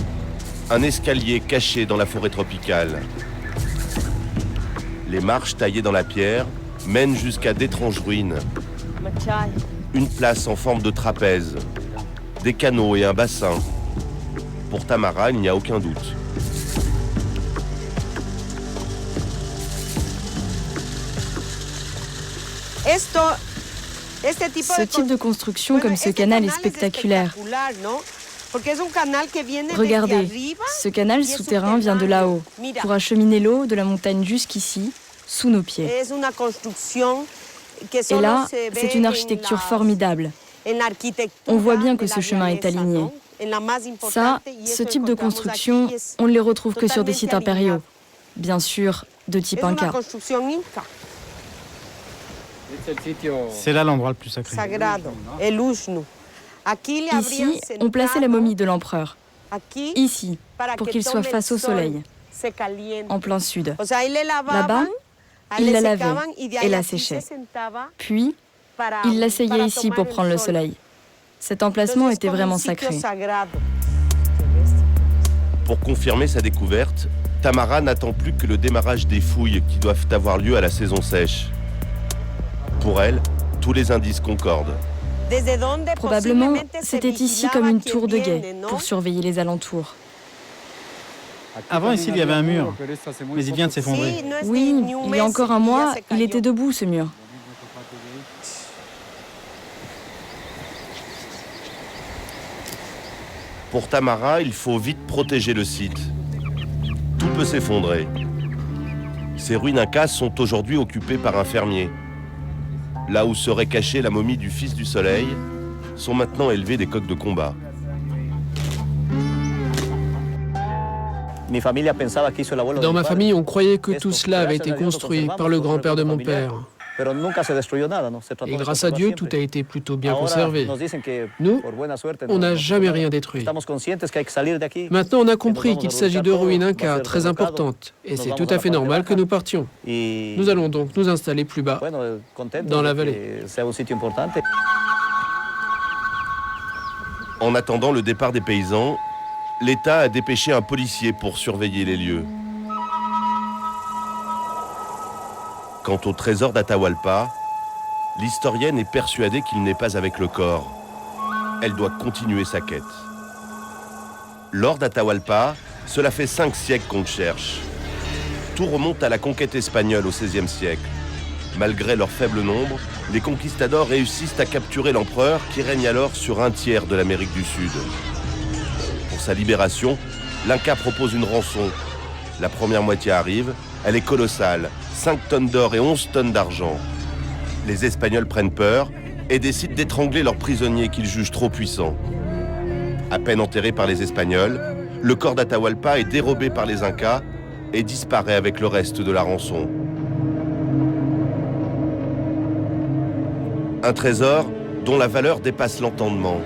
un escalier caché dans la forêt tropicale. Les marches taillées dans la pierre mènent jusqu'à d'étranges ruines. Une place en forme de trapèze, des canaux et un bassin. Pour Tamara, il n'y a aucun doute. Ce type de construction comme ce canal est spectaculaire. Regardez, ce canal souterrain vient de là-haut pour acheminer l'eau de la montagne jusqu'ici, sous nos pieds. Et là, c'est une architecture formidable. On voit bien que ce chemin est aligné. Ça, ce type de construction, on ne les retrouve que sur des sites impériaux. Bien sûr, de type Inca. C'est là l'endroit le plus sacré. Ici, on plaçait la momie de l'empereur. ici, pour qu'il soit face au soleil, en plein sud. Là-bas, il la lavait et la séchait. Puis, il l'asseyait ici pour prendre le soleil. Cet emplacement était vraiment sacré. Pour confirmer sa découverte, Tamara n'attend plus que le démarrage des fouilles qui doivent avoir lieu à la saison sèche. Pour elle, tous les indices concordent. Probablement, c'était ici comme une tour de guet pour surveiller les alentours. Avant, ici, il y avait un mur, mais il vient de s'effondrer. Oui, il y a encore un mois, il était debout, ce mur. Pour Tamara, il faut vite protéger le site. Tout peut s'effondrer. Ces ruines incas sont aujourd'hui occupées par un fermier. Là où serait cachée la momie du fils du soleil, sont maintenant élevés des coqs de combat. Dans ma famille, on croyait que tout cela avait été construit par le grand-père de mon père. Et grâce à Dieu, tout a été plutôt bien conservé. Nous, on n'a jamais rien détruit. Maintenant, on a compris qu'il s'agit de ruines incas très importantes. Et c'est tout à fait normal que nous partions. Nous allons donc nous installer plus bas, dans la vallée. En attendant le départ des paysans, l'État a dépêché un policier pour surveiller les lieux. Quant au trésor d'Atahualpa, l'historienne est persuadée qu'il n'est pas avec le corps. Elle doit continuer sa quête. L'or d'Atahualpa, cela fait 5 siècles qu'on le cherche. Tout remonte à la conquête espagnole au XVIe siècle. Malgré leur faible nombre, les conquistadors réussissent à capturer l'empereur qui règne alors sur un tiers de l'Amérique du Sud. Pour sa libération, l'Inca propose une rançon. La première moitié arrive, elle est colossale, 5 tonnes d'or et 11 tonnes d'argent. Les Espagnols prennent peur et décident d'étrangler leurs prisonniers qu'ils jugent trop puissants. À peine enterré par les Espagnols, le corps d'Atahualpa est dérobé par les Incas et disparaît avec le reste de la rançon. Un trésor dont la valeur dépasse l'entendement.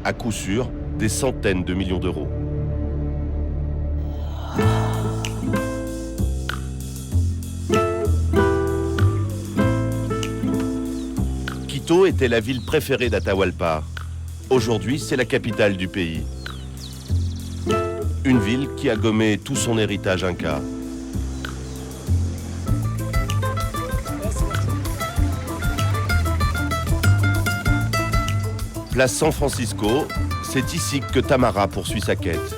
À coup sûr, des centaines de millions d'euros. Quito était la ville préférée d'Atahualpa. Aujourd'hui, c'est la capitale du pays. Une ville qui a gommé tout son héritage inca. Place San Francisco, c'est ici que Tamara poursuit sa quête.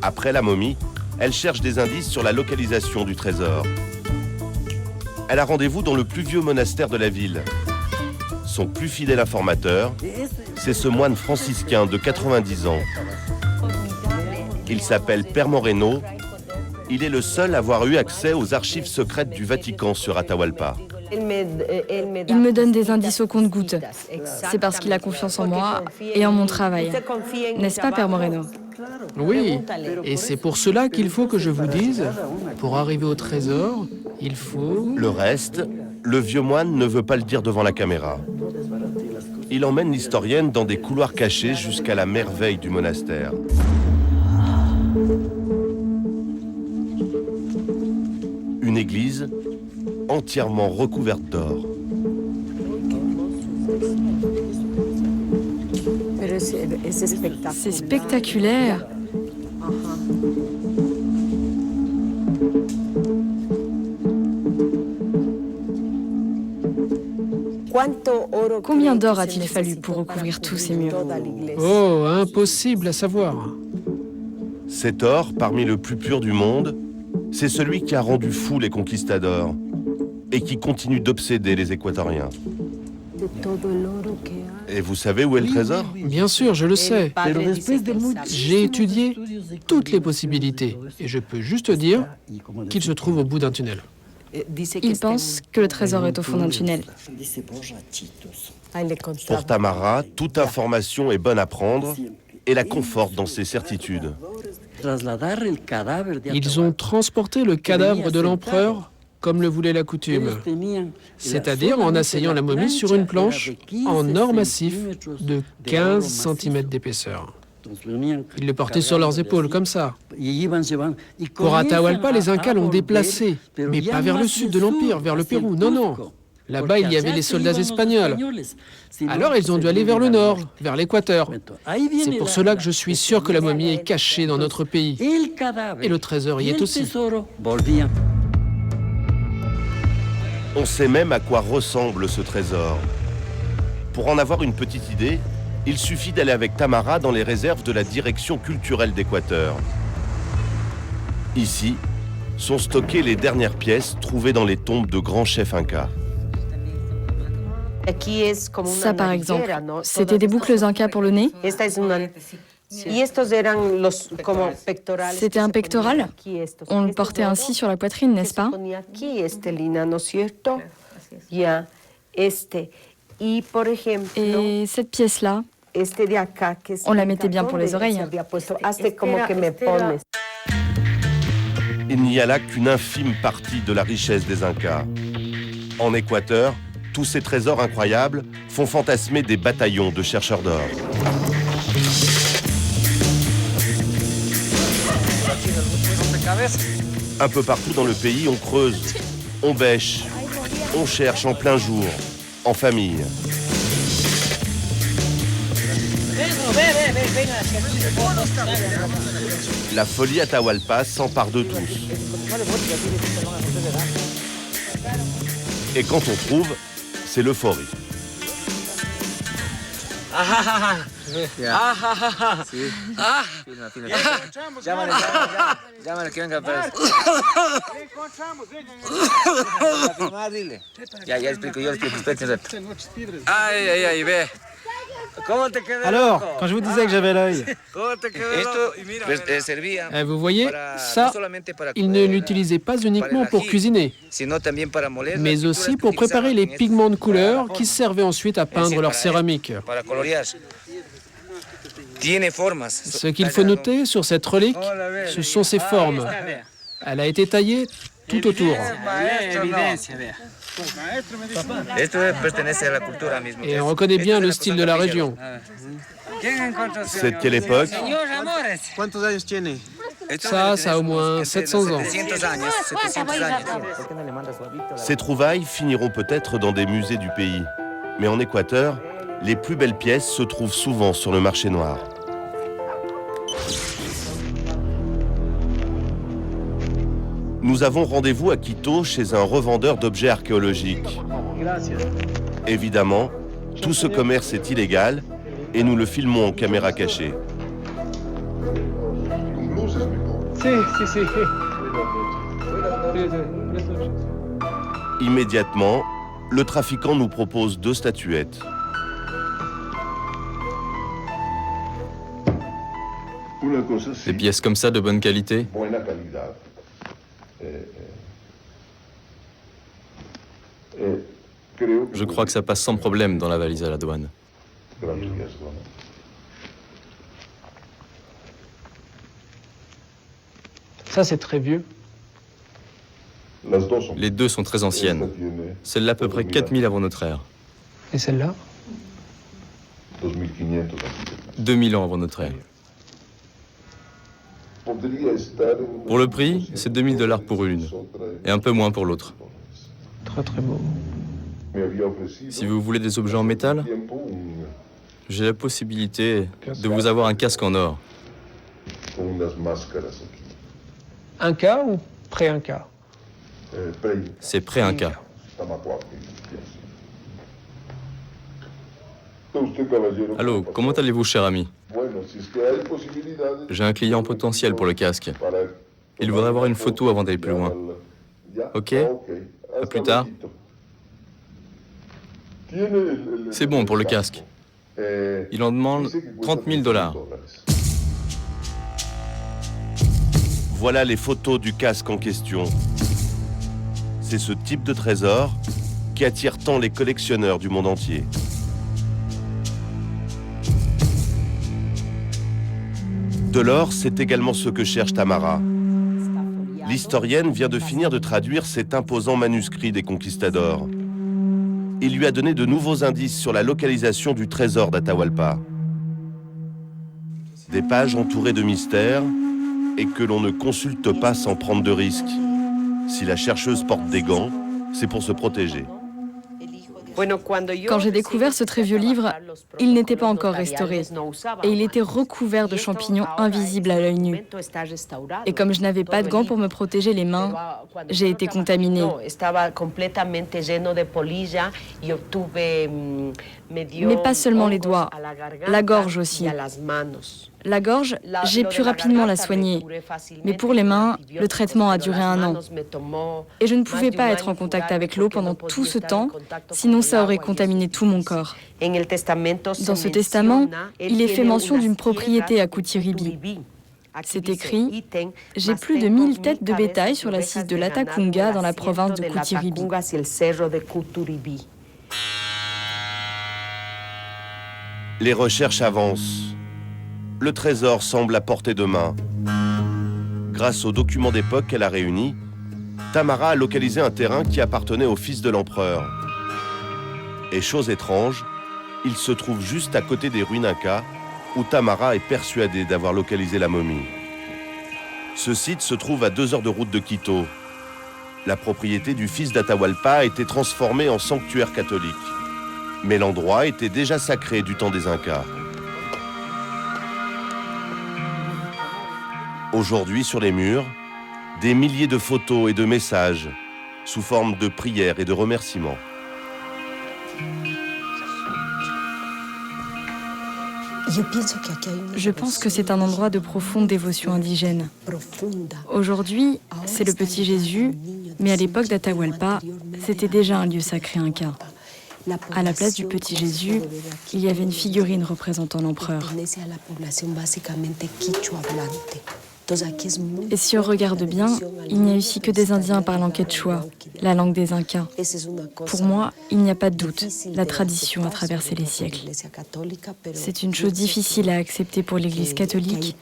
Après la momie, elle cherche des indices sur la localisation du trésor. Elle a rendez-vous dans le plus vieux monastère de la ville. Son plus fidèle informateur, c'est ce moine franciscain de 90 ans. Il s'appelle Père Moreno. Il est le seul à avoir eu accès aux archives secrètes du Vatican sur Atahualpa. Il me donne des indices au compte-gouttes. C'est parce qu'il a confiance en moi et en mon travail. N'est-ce pas, Père Moreno? Oui, et c'est pour cela qu'il faut que je vous dise, pour arriver au trésor, il faut... Le reste, le vieux moine ne veut pas le dire devant la caméra. Il emmène l'historienne dans des couloirs cachés jusqu'à la merveille du monastère. Une église entièrement recouverte d'or. C'est spectaculaire. Combien d'or a-t-il fallu pour recouvrir tous ces murs? Oh, impossible à savoir. Cet or, parmi le plus pur du monde, c'est celui qui a rendu fous les conquistadors et qui continue d'obséder les Équatoriens. Et vous savez où est le trésor? Bien sûr, je le sais. J'ai étudié toutes les possibilités et je peux juste dire qu'il se trouve au bout d'un tunnel. Il pense que le trésor est au fond d'un tunnel. Pour Tamara, toute information est bonne à prendre et la conforte dans ses certitudes. Ils ont transporté le cadavre de l'empereur comme le voulait la coutume, c'est-à-dire en asseyant la momie sur une planche en or massif de 15 cm d'épaisseur. Ils le portaient sur leurs épaules, comme ça. Pour Atahualpa, les Incas l'ont déplacé, mais pas vers le sud de l'Empire, vers le Pérou, non, non. Là-bas, il y avait les soldats espagnols. Alors, ils ont dû aller vers le nord, vers l'Équateur. C'est pour cela que je suis sûr que la momie est cachée dans notre pays. Et le trésor y est aussi. On sait même à quoi ressemble ce trésor. Pour en avoir une petite idée, il suffit d'aller avec Tamara dans les réserves de la Direction culturelle d'Équateur. Ici, sont stockées les dernières pièces trouvées dans les tombes de grands chefs incas. Ça, par exemple, c'était des boucles incas pour le nez. C'était un pectoral. On le portait ainsi sur la poitrine, n'est-ce pas? Et cette pièce-là, on la mettait bien pour les oreilles. Il n'y a là qu'une infime partie de la richesse des Incas. En Équateur, tous ces trésors incroyables font fantasmer des bataillons de chercheurs d'or. Un peu partout dans le pays, on creuse, on bêche, on cherche en plein jour, en famille. La folie Atahualpa s'empare de tous. Et quand on trouve, c'est l'euphorie. Alors, quand je vous disais que j'avais l'œil. Vous voyez, ça, ils ne l'utilisaient pas uniquement pour cuisiner, mais aussi pour préparer les pigments de couleur qui servaient ensuite à peindre leur céramique. Ce qu'il faut noter sur cette relique, ce sont ses formes. Elle a été taillée tout autour. Et on reconnaît bien le style de la région. C'est de quelle époque? Ça a au moins 700 ans. Ces trouvailles finiront peut-être dans des musées du pays. Mais en Équateur, les plus belles pièces se trouvent souvent sur le marché noir. Nous avons rendez-vous à Quito chez un revendeur d'objets archéologiques. Évidemment, tout ce commerce est illégal et nous le filmons en caméra cachée. Immédiatement, le trafiquant nous propose 2 statuettes. Des pièces comme ça de bonne qualité? Je crois que ça passe sans problème dans la valise à la douane. Ça, c'est très vieux. Les deux sont très anciennes. Celle-là à peu près 4000 avant notre ère. Et celle-là? 2000 ans avant notre ère. Pour le prix, c'est $2000 pour une, et un peu moins pour l'autre. Très très beau. Si vous voulez des objets en métal, j'ai la possibilité de vous avoir un casque en or. Inca ou pré-Inca? C'est pré-Inca. Allô, comment allez-vous, cher ami? J'ai un client potentiel pour le casque. Il voudrait avoir une photo avant d'aller plus loin. Ok? À plus tard. C'est bon pour le casque. Il en demande $30 000. Voilà les photos du casque en question. C'est ce type de trésor qui attire tant les collectionneurs du monde entier. De l'or, c'est également ce que cherche Tamara. L'historienne vient de finir de traduire cet imposant manuscrit des conquistadors. Il lui a donné de nouveaux indices sur la localisation du trésor d'Atahualpa. Des pages entourées de mystères et que l'on ne consulte pas sans prendre de risques. Si la chercheuse porte des gants, c'est pour se protéger. Quand j'ai découvert ce très vieux livre, il n'était pas encore restauré et il était recouvert de champignons invisibles à l'œil nu. Et comme je n'avais pas de gants pour me protéger les mains, j'ai été contaminée. Mais pas seulement les doigts, la gorge aussi. La gorge, j'ai pu rapidement la soigner. Mais pour les mains, le traitement a duré 1 an. Et je ne pouvais pas être en contact avec l'eau pendant tout ce temps, sinon ça aurait contaminé tout mon corps. Dans ce testament, il est fait mention d'une propriété à Kutiribi. C'est écrit « J'ai plus de 1000 têtes de bétail sur la cise de l'Atakunga dans la province de Kutiribi ». Les recherches avancent. Le trésor semble à portée de main. Grâce aux documents d'époque qu'elle a réunis, Tamara a localisé un terrain qui appartenait au fils de l'empereur. Et chose étrange, il se trouve juste à côté des ruines Incas, où Tamara est persuadée d'avoir localisé la momie. Ce site se trouve à 2 heures de route de Quito. La propriété du fils d'Atahualpa a été transformée en sanctuaire catholique. Mais l'endroit était déjà sacré du temps des Incas. Aujourd'hui, sur les murs, des milliers de photos et de messages sous forme de prières et de remerciements. Je pense que c'est un endroit de profonde dévotion indigène. Aujourd'hui, c'est le petit Jésus, mais à l'époque d'Atahualpa, c'était déjà un lieu sacré inca. À la place du petit Jésus, il y avait une figurine représentant l'empereur. Et si on regarde bien, il n'y a ici que des Indiens parlant quechua, la langue des Incas. Pour moi, il n'y a pas de doute, la tradition a traversé les siècles. C'est une chose difficile à accepter pour l'Église catholique,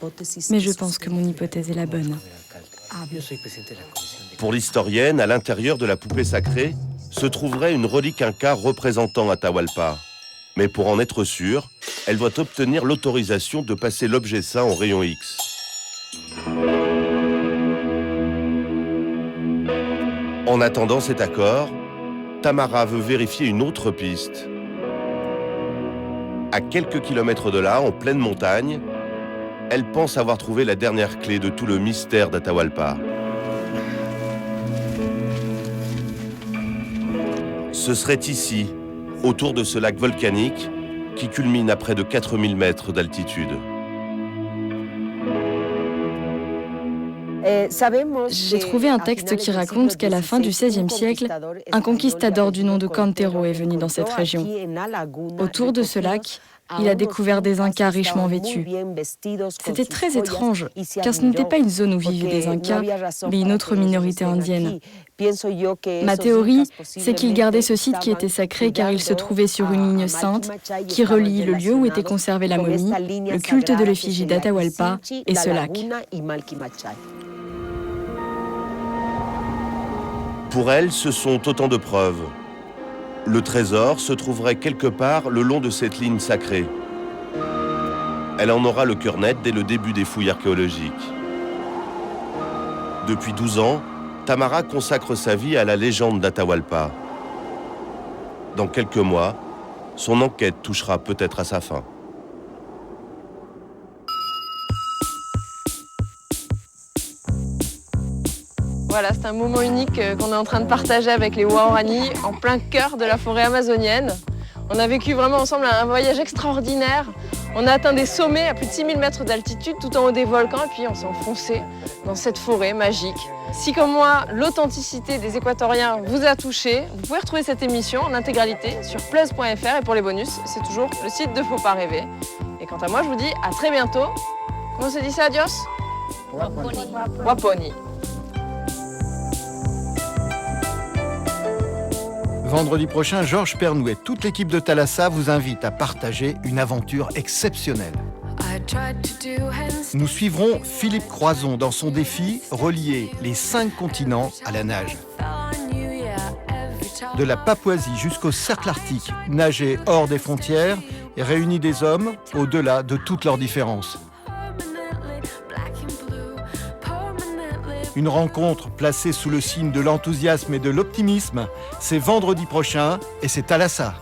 mais je pense que mon hypothèse est la bonne. Pour l'historienne, à l'intérieur de la poupée sacrée, se trouverait une relique inca représentant Atahualpa. Mais pour en être sûre, elle doit obtenir l'autorisation de passer l'objet saint au rayon X. En attendant cet accord, Tamara veut vérifier une autre piste. À quelques kilomètres de là, en pleine montagne, elle pense avoir trouvé la dernière clé de tout le mystère d'Atahualpa. Ce serait ici, autour de ce lac volcanique, qui culmine à près de 4000 mètres d'altitude. J'ai trouvé un texte qui raconte qu'à la fin du XVIe siècle, un conquistador du nom de Cantero est venu dans cette région. Autour de ce lac, il a découvert des Incas richement vêtus. C'était très étrange, car ce n'était pas une zone où vivaient des Incas, mais une autre minorité indienne. Ma théorie, c'est qu'il gardait ce site qui était sacré car il se trouvait sur une ligne sainte qui relie le lieu où était conservée la momie, le culte de l'effigie d'Atahualpa et ce lac. Pour elle, ce sont autant de preuves. Le trésor se trouverait quelque part le long de cette ligne sacrée. Elle en aura le cœur net dès le début des fouilles archéologiques. Depuis 12 ans, Tamara consacre sa vie à la légende d'Atahualpa. Dans quelques mois, son enquête touchera peut-être à sa fin. Voilà, c'est un moment unique qu'on est en train de partager avec les Waorani en plein cœur de la forêt amazonienne. On a vécu vraiment ensemble un voyage extraordinaire. On a atteint des sommets à plus de 6000 mètres d'altitude tout en haut des volcans et puis on s'est enfoncé dans cette forêt magique. Si comme moi, l'authenticité des Équatoriens vous a touché, vous pouvez retrouver cette émission en intégralité sur plus.fr et pour les bonus, c'est toujours le site de Faut pas rêver. Et quant à moi, je vous dis à très bientôt. Comment se dit ça, adios? Waponi. Waponi. Vendredi prochain, Georges Pernouet, toute l'équipe de Thalassa vous invite à partager une aventure exceptionnelle. Nous suivrons Philippe Croison dans son défi relier les 5 continents à la nage. De la Papouasie jusqu'au cercle arctique, nager hors des frontières et réunir des hommes au-delà de toutes leurs différences. Une rencontre placée sous le signe de l'enthousiasme et de l'optimisme. C'est vendredi prochain et c'est Thalassa.